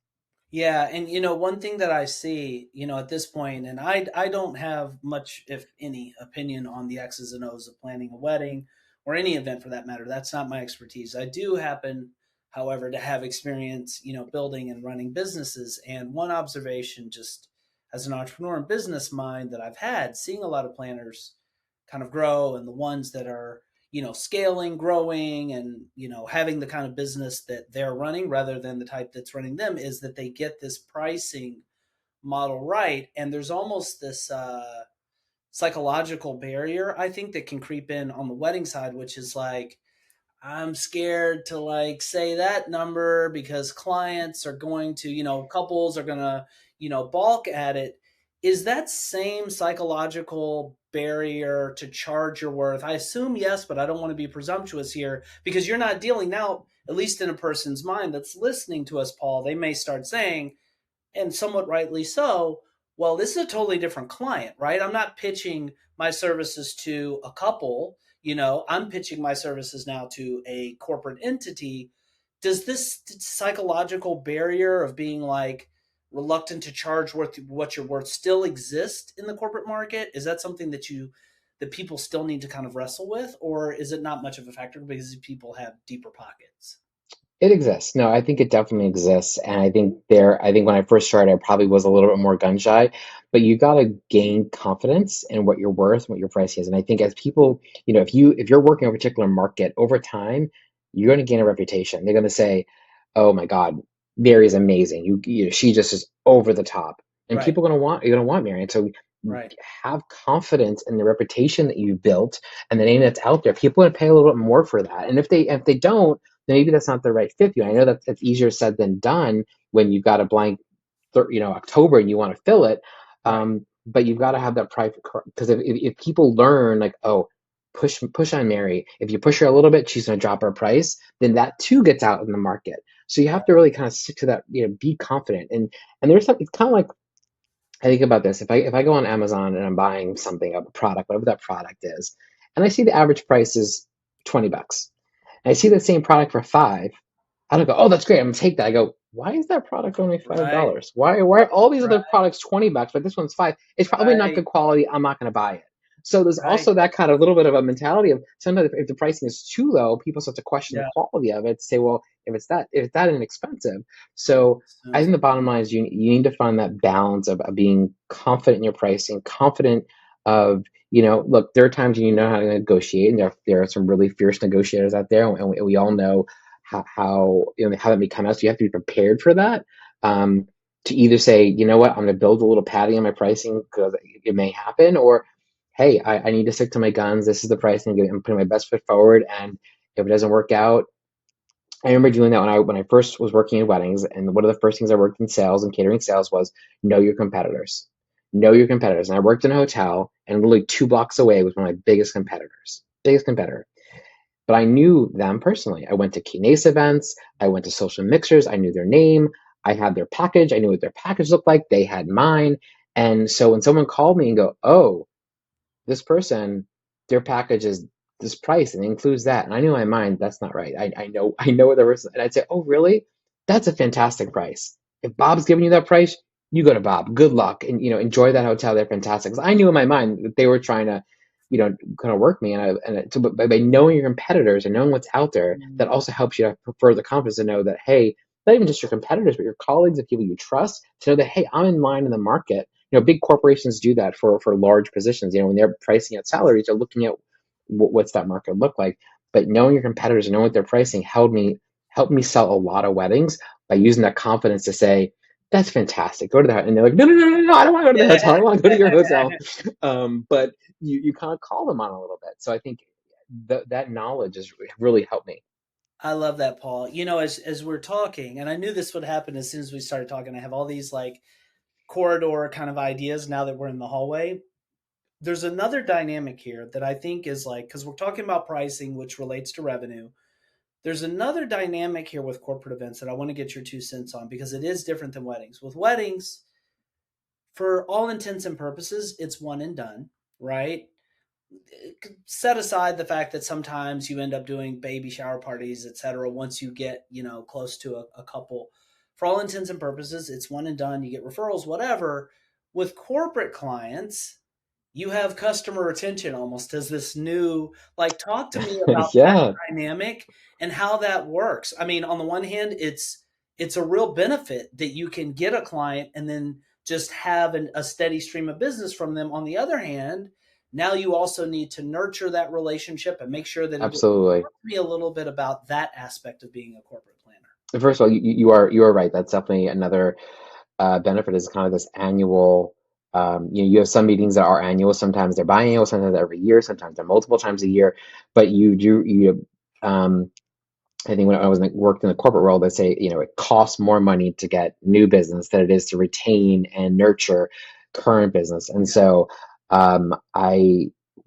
Yeah, and one thing that I see, at this point, and I don't have much, if any, opinion on the X's and O's of planning a wedding or any event for that matter. That's not my expertise. I do happen, however, to have experience, building and running businesses. And one observation, just as an entrepreneur and business mind that I've had, seeing a lot of planners kind of grow, and the ones that are scaling, growing, and having the kind of business that they're running rather than the type that's running them, is that they get this pricing model right. And there's almost this psychological barrier, I think, that can creep in on the wedding side, which is like, I'm scared to like say that number because clients are going to, couples are going to, balk at it. Is that same psychological barrier to charge your worth? I assume yes, but I don't want to be presumptuous here, because you're not dealing now, at least in a person's mind that's listening to us, Paul. They may start saying, and somewhat rightly so, well, this is a totally different client, right? I'm not pitching my services to a couple, I'm pitching my services now to a corporate entity. Does this psychological barrier of being like reluctant to charge worth what you're worth still exist in the corporate market? Is that something that people still need to kind of wrestle with, or is it not much of a factor because people have deeper pockets? It exists. No, I think it definitely exists. And I think when I first started, I probably was a little bit more gun shy, but you got to gain confidence in what you're worth, what your price is. And I think as people, if you're working in a particular market over time, you're going to gain a reputation. They're going to say, "Oh my God, Mary's amazing. She just is over the top." And Right, you're going to want Mary. And so right, have confidence in the reputation that you've built and the name that's out there. People are going to pay a little bit more for that. And if they don't, then maybe that's not the right fit for you. I know that's easier said than done when you've got a blank, October and you want to fill it. right. But you've got to have that private, because if people learn like, oh, push on Mary. If you push her a little bit, she's going to drop her price. Then that too gets out in the market. So you have to really kind of stick to that. Be confident. And there's something. It's kind of like, I think about this. If I go on Amazon and I'm buying something, a product, whatever that product is, and I see the average price is $20, and I see the same product for 5, I don't go, oh, that's great, I'm gonna take that. I go, why is that product only five Right, dollars? Why are all these other right, products $20, but this one's 5? It's probably not right, good quality. I'm not gonna buy it. So there's right. also that kind of little bit of a mentality of sometimes if the pricing is too low, people start to question the Yeah. quality of it. To say, well, if it's that inexpensive. So I think the bottom line is you need to find that balance of being confident in your pricing, confident of, look, there are times when you know how to negotiate, and there are some really fierce negotiators out there, and we all know how that may come out. So you have to be prepared for that. To either say, you know what, I'm going to build a little padding on my pricing because it may happen, or hey, I need to stick to my guns. This is the pricing. I'm putting my best foot forward, and if it doesn't work out, I remember doing that when I first was working in weddings, and one of the first things I worked in sales and catering sales was know your competitors. Know your competitors. And I worked in a hotel, and literally 2 blocks away was one of my biggest competitors. Biggest competitor. But I knew them personally. I went to Keynes events. I went to social mixers. I knew their name. I had their package. I knew what their package looked like. They had mine. And so when someone called me and go, oh, this person, their package is this price and it includes that. And I knew in my mind, that's not right. I know what the person, and I'd say, oh, really? That's a fantastic price. If Bob's giving you that price, you go to Bob, good luck, and enjoy that hotel. They're fantastic. 'Cause I knew in my mind that they were trying to, kind of work me, so by knowing your competitors and knowing what's out there, that Mm. also helps you have further confidence to know that, hey, not even just your competitors, but your colleagues and people you trust, to know that, hey, I'm in line in the market. Big corporations do that for large positions. When they're pricing out salaries, they're looking at what's that market look like. But knowing your competitors and knowing what they're pricing helped me sell a lot of weddings by using that confidence to say, that's fantastic. Go to that. And they're like, no, no, no, no, no, I don't want to go to the hotel. I want to go to your hotel. But you kind of call them on a little bit. So I think that knowledge has really helped me. I love that, Paul. As we're talking, and I knew this would happen as soon as we started talking, I have all these like corridor kind of ideas now that we're in the hallway. There's another dynamic here that I think is like, because we're talking about pricing, which relates to revenue. There's another dynamic here with corporate events that I want to get your 2 cents on because it is different than weddings. With weddings, for all intents and purposes, it's one and done, right? Set aside the fact that sometimes you end up doing baby shower parties, etc. Once you get close to a couple, for all intents and purposes, it's one and done. You get referrals, whatever. With corporate clients, you have customer retention almost as this new, like, talk to me about that Yeah, dynamic and how that works. I mean, on the one hand, it's a real benefit that you can get a client and then just have a steady stream of business from them. On the other hand, now you also need to nurture that relationship and make sure that it. absolutely. Talk to me a little bit about that aspect of being a corporate planner. First of all, you are right. That's definitely another benefit, is kind of this annual. You have some meetings that are annual. Sometimes they're biannual. Sometimes they're every year. Sometimes they're multiple times a year. But um, I think when I was worked in the corporate world, they say, it costs more money to get new business than it is to retain and nurture current business. And so, one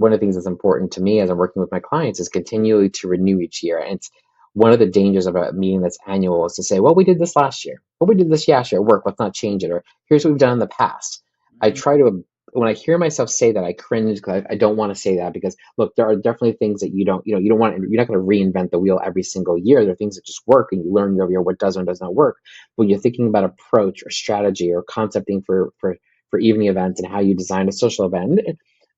of the things that's important to me as I'm working with my clients is continually to renew each year. And it's one of the dangers of a meeting that's annual is to say, well, we did this last year. Well, we did this last year at work. Let's not change it. Or here's what we've done in the past. I Mhm. try to, when I hear myself say that, I cringe because I don't want to say that, because look, there are definitely things that you don't want. You're not going to reinvent the wheel every single year. There are things that just work, and you learn year over year what does and does not work. When you're thinking about approach or strategy or concepting for evening events and how you design a social event,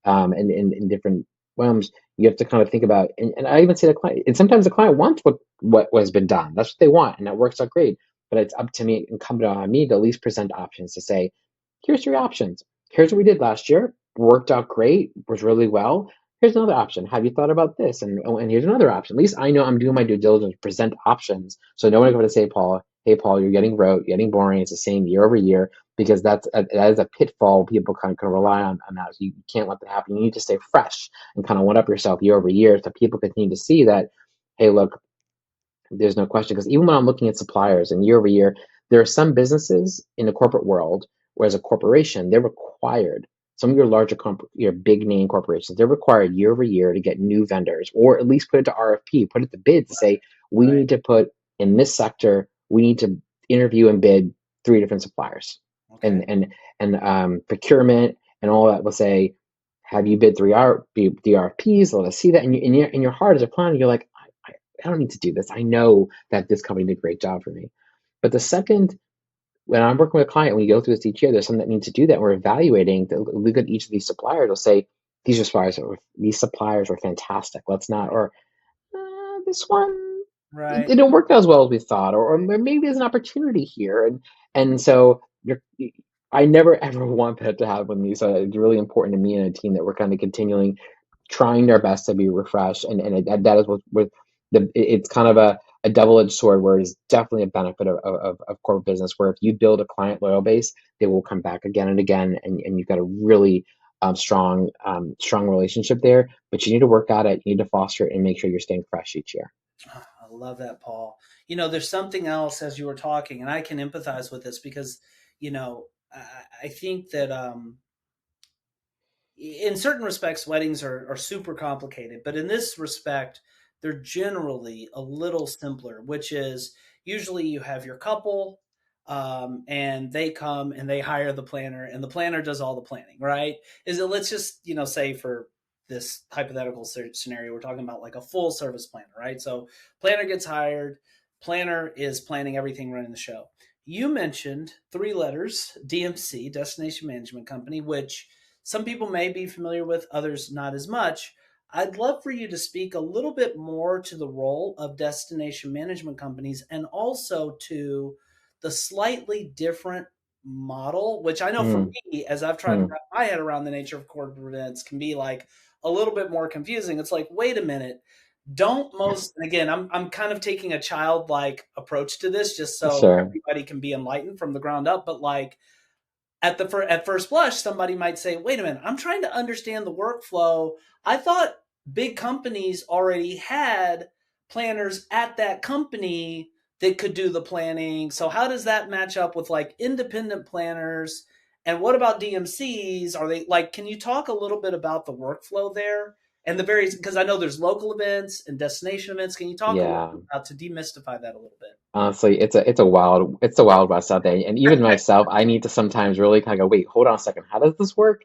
and in different realms, you have to kind of think about. And I even say the client, and sometimes the client wants what has been done. That's what they want, and that works out great. But it's up to me, incumbent on me, to at least present options, to say, here's 3 options. Here's what we did last year. Worked out great. Was really well. Here's another option. Have you thought about this? And here's another option. At least I know I'm doing my due diligence to present options. So no one going to say, Paul, hey, Paul, you're getting rote, getting boring. It's the same year over year, because that is a pitfall. People kind of rely on that. So you can't let that happen. You need to stay fresh and kind of one up yourself year over year, so people continue to see that, hey, look, there's no question. Because even when I'm looking at suppliers and year over year, there are some businesses in the corporate world where, as a corporation, they're required. Some of your larger, your big name corporations, they're required year over year to get new vendors, or at least put it to RFP, put it to bid, to say, we Right. need to put in this sector, we need to interview and bid 3 different suppliers, Okay. and procurement and all that will say, have you bid the RFPs? Let us see that. And in your heart as a planner, you're like, I don't need to do this. I know that this company did a great job for me. But the second, when I'm working with a client, when you go through this each year, there's something that needs to do that. We're evaluating, look at each of these suppliers. We'll say, these suppliers were fantastic. Let's not, or this one, it Right. didn't work out as well as we thought, or maybe there's an opportunity here. And so I never ever want that to happen with me. So it's really important to me and a team that we're kind of continuing trying their best to be refreshed, that is what it's kind of a double-edged sword, where it's definitely a benefit of corporate business, where if you build a client loyal base, they will come back again and again, and you've got a really strong relationship there. But you need to work at it, you need to foster it, and make sure you're staying fresh each year. I love that, Paul. There's something else as you were talking, and I can empathize with this because, I think that in certain respects, weddings are super complicated, but in this respect, they're generally a little simpler, which is usually you have your couple, and they come and they hire the planner, and the planner does all the planning, right? Is it, let's just, say for this hypothetical scenario, we're talking about like a full service planner, right? So planner gets hired, planner is planning everything running the show. you mentioned three letters, DMC, Destination Management Company, which some people may be familiar with, others not as much. I'd love for you to speak a little bit more to the role of destination management companies and also to the slightly different model, which I know for Mm, me, as I've tried to mm, wrap my head around the nature of corporate events, can be like a little bit more confusing. It's like, wait a minute, don't most, and again, I'm kind of taking a childlike approach to this just so sure. everybody can be enlightened from the ground up, but like at first blush somebody might say, wait a minute, I'm trying to understand the workflow. I thought big companies already had planners at that company that could do the planning, so how does that match up with like independent planners? And what about DMCs? Are they like, can you talk a little bit about the workflow there and the various, because I know there's local events and destination events. Can you talk a little Yeah. bit about to demystify that a little bit? Honestly, it's a wild west out there. And even myself, I need to sometimes really kind of go, wait, hold on a second. How does this work?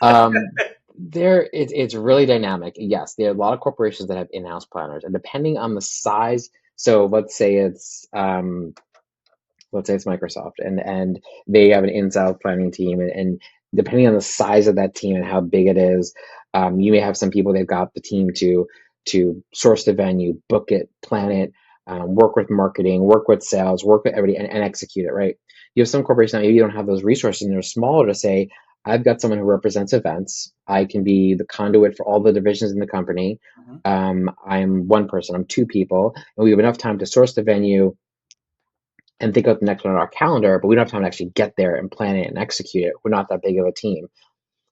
It's really dynamic. Yes, there are a lot of corporations that have in-house planners, and depending on the size, so let's say it's Microsoft, and they have an in-house planning team, and depending on the size of that team and how big it is, you may have some people they've got the team to source the venue, book it, plan it, work with marketing, work with sales, work with everybody, and execute it. Right? You have some corporations that maybe you don't have those resources, and they're smaller to say, I've got someone who represents events. I can be the conduit for all the divisions in the company. Mhm. I'm one person. I'm two people, and we have enough time to source the venue and think of the next one on our calendar, but we don't have time to actually get there and plan it and execute it. We're not that big of a team.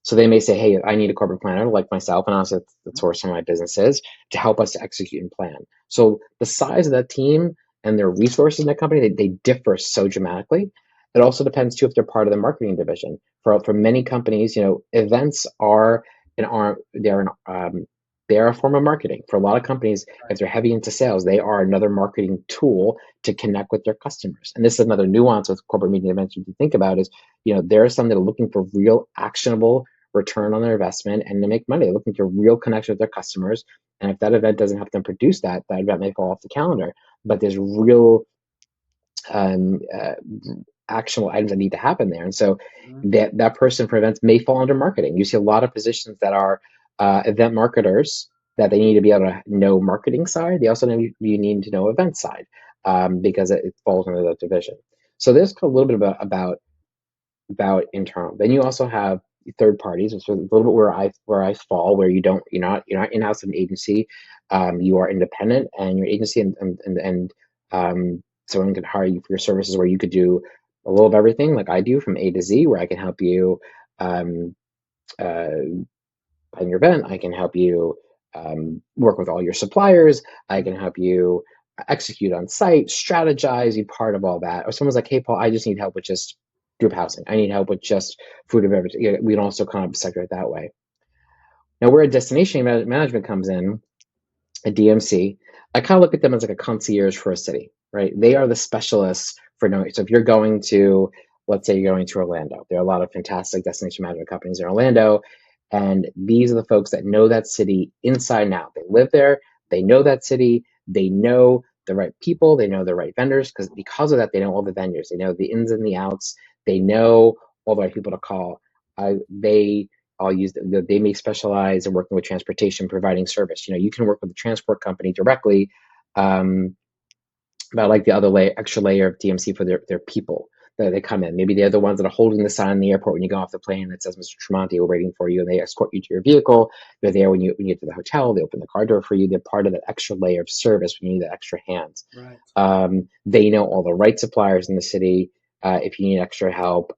So they may say, hey, I need a corporate planner like myself, and also that's where some of my businesses to help us to execute and plan. So the size of that team and their resources in that company, they differ so dramatically. It also depends too if they're part of the marketing division. For many companies, events are an arm, they're a form of marketing. For a lot of companies, if they're heavy into sales, they are another marketing tool to connect with their customers. And this is another nuance with corporate media events you can think about is, there are some that are looking for real actionable return on their investment and to make money. They're looking for real connection with their customers. And if that event doesn't help them produce that, that event may fall off the calendar. But there's real um, uh, actionable items that need to happen there. And so Mhm. that person for events may fall under marketing. You see a lot of positions that are event marketers that they need to be able to know marketing side. They also you need to know event side because it falls under that division. So there's a little bit about internal. Then you also have third parties, which is a little bit where I fall, where you're not in-house of an agency, you are independent, and your agency and someone could hire you for your services where you could do a little of everything, like I do, from A to Z, where I can help you um, uh, plan your event. I can help you work with all your suppliers. I can help you execute on site, strategize, be part of all that. Or someone's like, hey, Paul, I just need help with just group housing. I need help with just food and beverage. We can also kind of sector it that way. Now, where a destination management comes in, a DMC, I kind of look at them as like a concierge for a city, right? They are the specialists for knowing. So if you're going to, let's say you're going to Orlando, there are a lot of fantastic destination management companies in Orlando, and these are the folks that know that city inside and out. They live there, they know that city, they know the right people, they know the right vendors, because of that, they know all the vendors, they know the ins and the outs, they know all the right people to call. They I'll use they may specialize in working with transportation, providing service. You can work with the transport company directly, um, but I like the other extra layer of DMC for their people that they come in. Maybe they're the ones that are holding the sign in the airport when you go off the plane that says Mr. Tramonte, we're waiting for you, and they escort you to your vehicle. They're there when you get to the hotel. They open the car door for you. They're part of that extra layer of service when you need that extra hands. Right. They know all the right suppliers in the city. If you need extra help,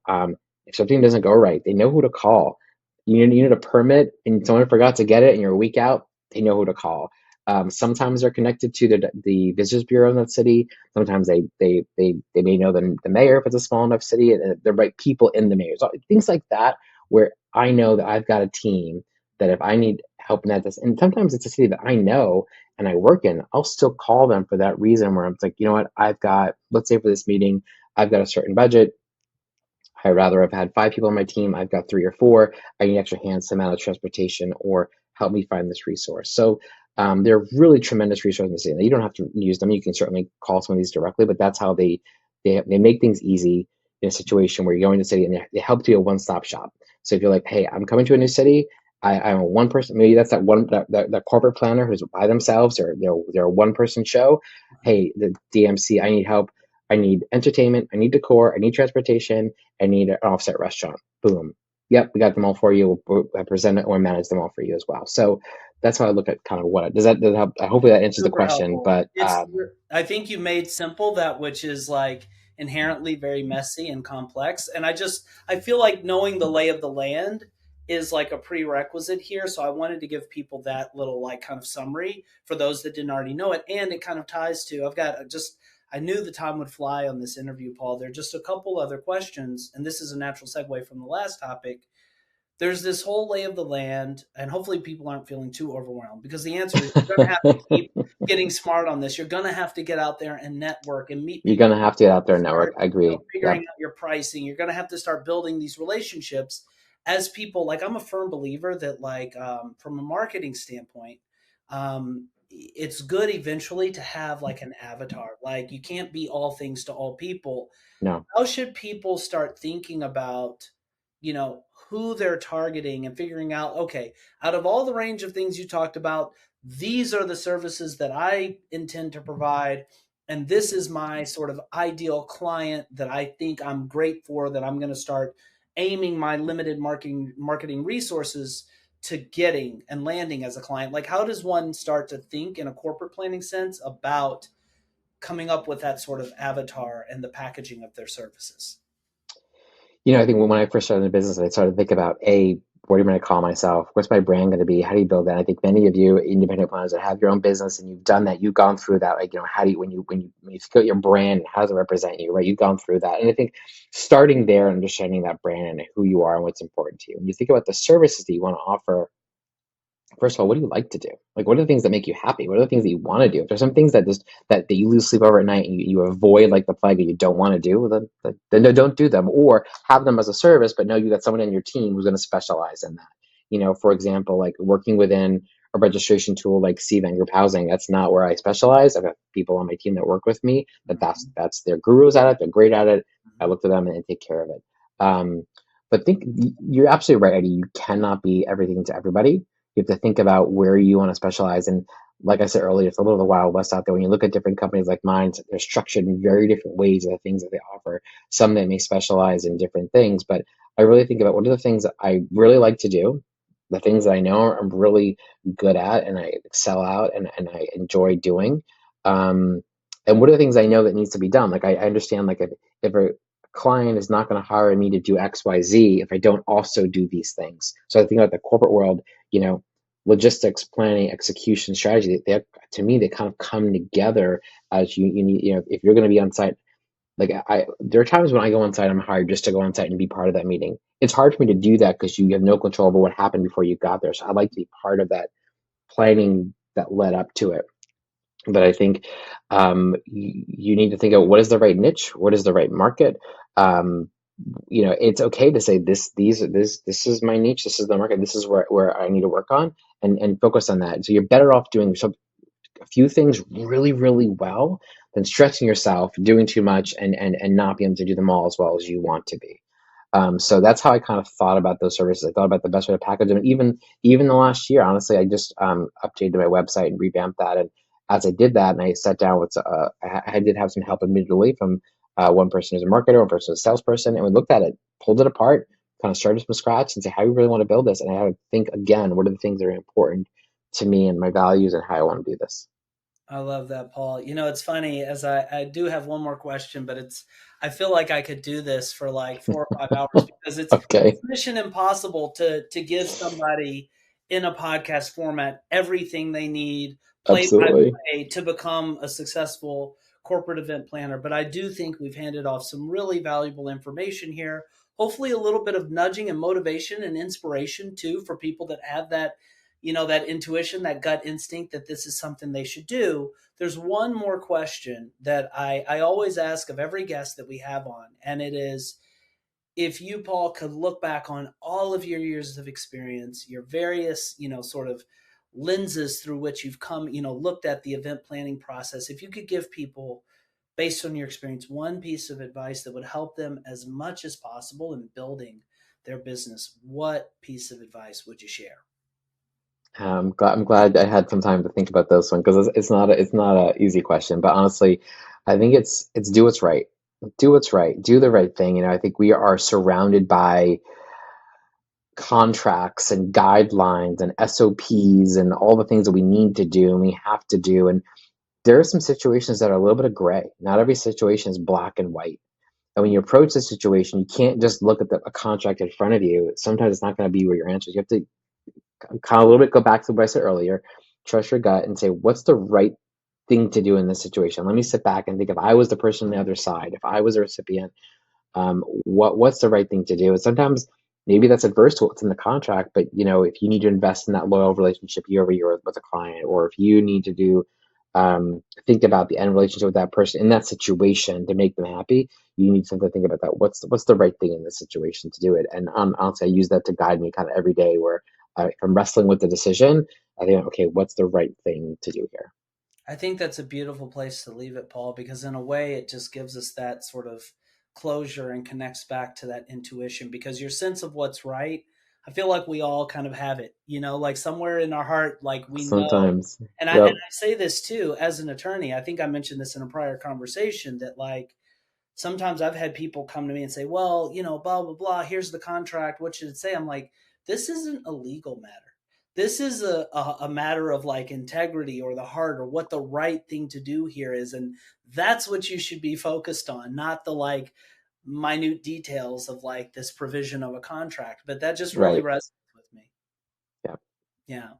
if something doesn't go right, they know who to call. You need a permit and someone forgot to get it and you're a week out, they know who to call. Sometimes they're connected to the visitors bureau in that city. Sometimes they may know the mayor if it's a small enough city, and the right people in the mayor. So things like that, where I know that I've got a team that if I need help in that, and sometimes it's a city that I know and I work in, I'll still call them for that reason where I'm like, you know what, let's say for this meeting, I've got a certain budget. I'd rather have had 5 people on my team. I've got 3 or 4. I need extra hands to manage transportation or help me find this resource. So they're really tremendous resources in the city. You don't have to use them. You can certainly call some of these directly, but that's how they they make things easy in a situation where you're going to a city, and they help to be a one-stop shop. So if you're like, hey, I'm coming to a new city, I'm a one person, maybe that's that corporate planner who's by themselves, or they're a one person show. Hey, the DMC, I need help. I need entertainment. I need decor. I need transportation. I need an offsite restaurant. Boom. Yep, we got them all for you. We'll present it or manage them all for you as well. So that's how I look at kind of does that help? Hopefully that answers the Super question. helpful. But I think you made simple that which is like inherently very messy and complex. And I feel like knowing the lay of the land is like a prerequisite here. So I wanted to give people that little like kind of summary for those that didn't already know it. And it kind of ties to, I knew the time would fly on this interview, Paul. There are just a couple other questions. And this is a natural segue from the last topic. There's this whole lay of the land, and hopefully people aren't feeling too overwhelmed, because the answer is you're going to have to keep getting smart on this. You're going to have to get out there and network and meet you're people. gonna have to get out there and network. Start, I agree. figuring Yep. out your pricing. You're going to have to start building these relationships as people. Like, I'm a firm believer that, like, from a marketing standpoint, it's good eventually to have like an avatar. Like, you can't be all things to all people. No. How should people start thinking about, who they're targeting and figuring out, okay, out of all the range of things you talked about, these are the services that I intend to provide. And this is my sort of ideal client that I think I'm great for, that I'm going to start aiming my limited marketing resources to getting and landing as a client. Like, how does one start to think in a corporate planning sense about coming up with that sort of avatar and the packaging of their services? I think when I first started in the business, I started to think about, what am I going to call myself? What's my brand going to be? How do you build that? I think many of you independent planners that have your own business and you've done that, you've gone through that. Like, how do you, when you think about your brand, how does it represent you, right? You've gone through that. And I think starting there, understanding that brand and who you are and what's important to you. When you think about the services that you want to offer, first of all, what do you like to do? Like, what are the things that make you happy? What are the things that you want to do? If there's some things that you lose sleep over at night and you avoid like the plague that you don't want to do, well, then no, don't do them, or have them as a service, but know you got someone in your team who's going to specialize in that. For example, like working within a registration tool like CVAN Group Housing, that's not where I specialize. I've got people on my team that work with me that's their gurus at it. They're great at it. I look to them and take care of it. But you're absolutely right, Eddie. You cannot be everything to everybody. You have to think about where you want to specialize. And like I said earlier, it's a little of the Wild West out there. When you look at different companies like mine, they're structured in very different ways of the things that they offer. Some that may specialize in different things, but I really think about what are the things that I really like to do, the things that I know I'm really good at and I excel out and I enjoy doing. And what are the things I know that needs to be done? Like I understand, like if a client is not going to hire me to do X, Y, Z if I don't also do these things. So I think about the corporate world, logistics, planning, execution, strategy, to me, they kind of come together as you need, if you're going to be on site, like there are times when I go on site, I'm hired just to go on site and be part of that meeting. It's hard for me to do that because you have no control over what happened before you got there. So I like to be part of that planning that led up to it. But I think you need to think of what is the right niche, what is the right market. It's okay to say this is my niche, this is the market, this is where I need to work on and focus on that. So you're better off doing a few things really, really well than stressing yourself, doing too much and not being able to do them all as well as you want to be. So that's how I kind of thought about those services. I thought about the best way to package them. And even the last year, honestly, I just updated my website and revamped that. And as I did that, and I sat down with, I did have some help admittedly from one person who's a marketer, one person who's a salesperson, and we looked at it, pulled it apart, kind of started from scratch, and say, how do you really want to build this? And I had to think again, what are the things that are important to me and my values and how I want to do this. I love that, Paul. It's funny, as I do have one more question, but I feel like I could do this for like 4 or 5 hours because Okay. it's mission impossible to give somebody in a podcast format everything they need, play by Absolutely. play, to become a successful corporate event planner. But I do think we've handed off some really valuable information here. Hopefully a little bit of nudging and motivation and inspiration too for people that have that, that intuition, that gut instinct that this is something they should do. There's one more question that I always ask of every guest that we have on, and it is, if you, Paul, could look back on all of your years of experience, your various, sort of lenses through which you've come, looked at the event planning process, if you could give people based on your experience, one piece of advice that would help them as much as possible in building their business, what piece of advice would you share? I'm glad I had some time to think about this one because it's not a easy question. But honestly, I think it's do what's right. Do what's right. Do the right thing. I think we are surrounded by contracts and guidelines and SOPs and all the things that we need to do and we have to do. And there are some situations that are a little bit of gray. Not every situation is black and white. And when you approach the situation, you can't just look at a contract in front of you. Sometimes it's not going to be where your answers. You have to kind of a little bit go back to what I said earlier, trust your gut and say, what's the right thing to do in this situation? Let me sit back and think if I was the person on the other side, if I was a recipient, what's the right thing to do? And sometimes maybe that's adverse to what's in the contract, but if you need to invest in that loyal relationship year over year with a client, or if you need to think about the end relationship with that person in that situation to make them happy, you need to think about that. What's the right thing in this situation to do it? And honestly, I use that to guide me kind of every day where if I'm wrestling with the decision, I think, okay, what's the right thing to do here? I think that's a beautiful place to leave it, Paul, because in a way it just gives us that sort of closure and connects back to that intuition because your sense of what's right, I feel like we all kind of have it, like somewhere in our heart, like we know. Sometimes. And I Yep. say this too, as an attorney, I think I mentioned this in a prior conversation that like sometimes I've had people come to me and say, well, blah, blah, blah, here's the contract. What should it say? I'm like, this isn't a legal matter. This is a matter of like integrity or the heart or what the right thing to do here is. And that's what you should be focused on, not the like minute details of like this provision of a contract. But that just really Right. resonates with me. Yeah. Yeah.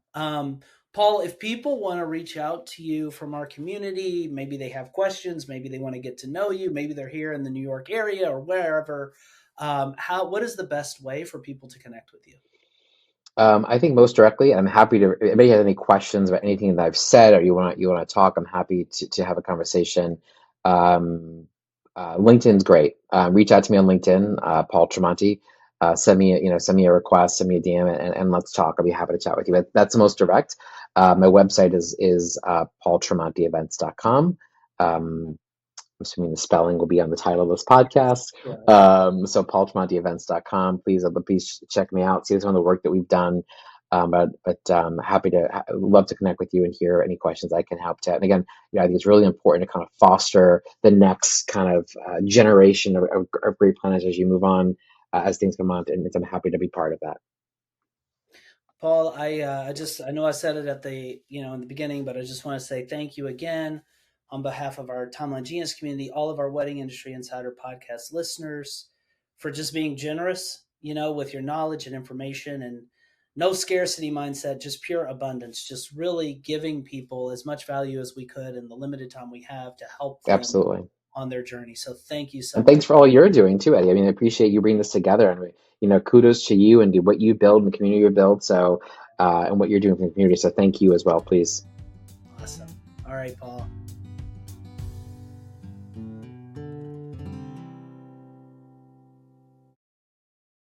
Paul, if people want to reach out to you from our community, maybe they have questions, maybe they want to get to know you, maybe they're here in the New York area or wherever. What is the best way for people to connect with you? I think most directly, I'm happy to. If anybody has any questions about anything that I've said, or you want to talk, I'm happy to have a conversation. Um, LinkedIn's great. Reach out to me on LinkedIn, Paul Tramonte. Send me a request, send me a DM, and let's talk. I'll be happy to chat with you. But that's the most direct. My website is paultramonteevents.com. I'm assuming the spelling will be on the title of this podcast. Sure. So paultramonteevents.com. Please check me out. See some of the work that we've done. But happy to love to connect with you and hear any questions I can help to. And again, I think it's really important to kind of foster the next kind of generation of great planners as you move on, as things come on. And I'm happy to be part of that. Paul, I know I said it at the in the beginning, but I just want to say thank you again on behalf of our Timeline Genius community, all of our Wedding Industry Insider podcast listeners, for just being generous, with your knowledge and information, and no scarcity mindset, just pure abundance, just really giving people as much value as we could in the limited time we have to help them Absolutely. on their journey. So thank you so And much. thanks for all you're doing too, Eddie. I mean, I appreciate you bringing this together, and kudos to you and do what you build and the community you build. So, and what you're doing for the community. So, thank you as well, please. Awesome. All right, Paul.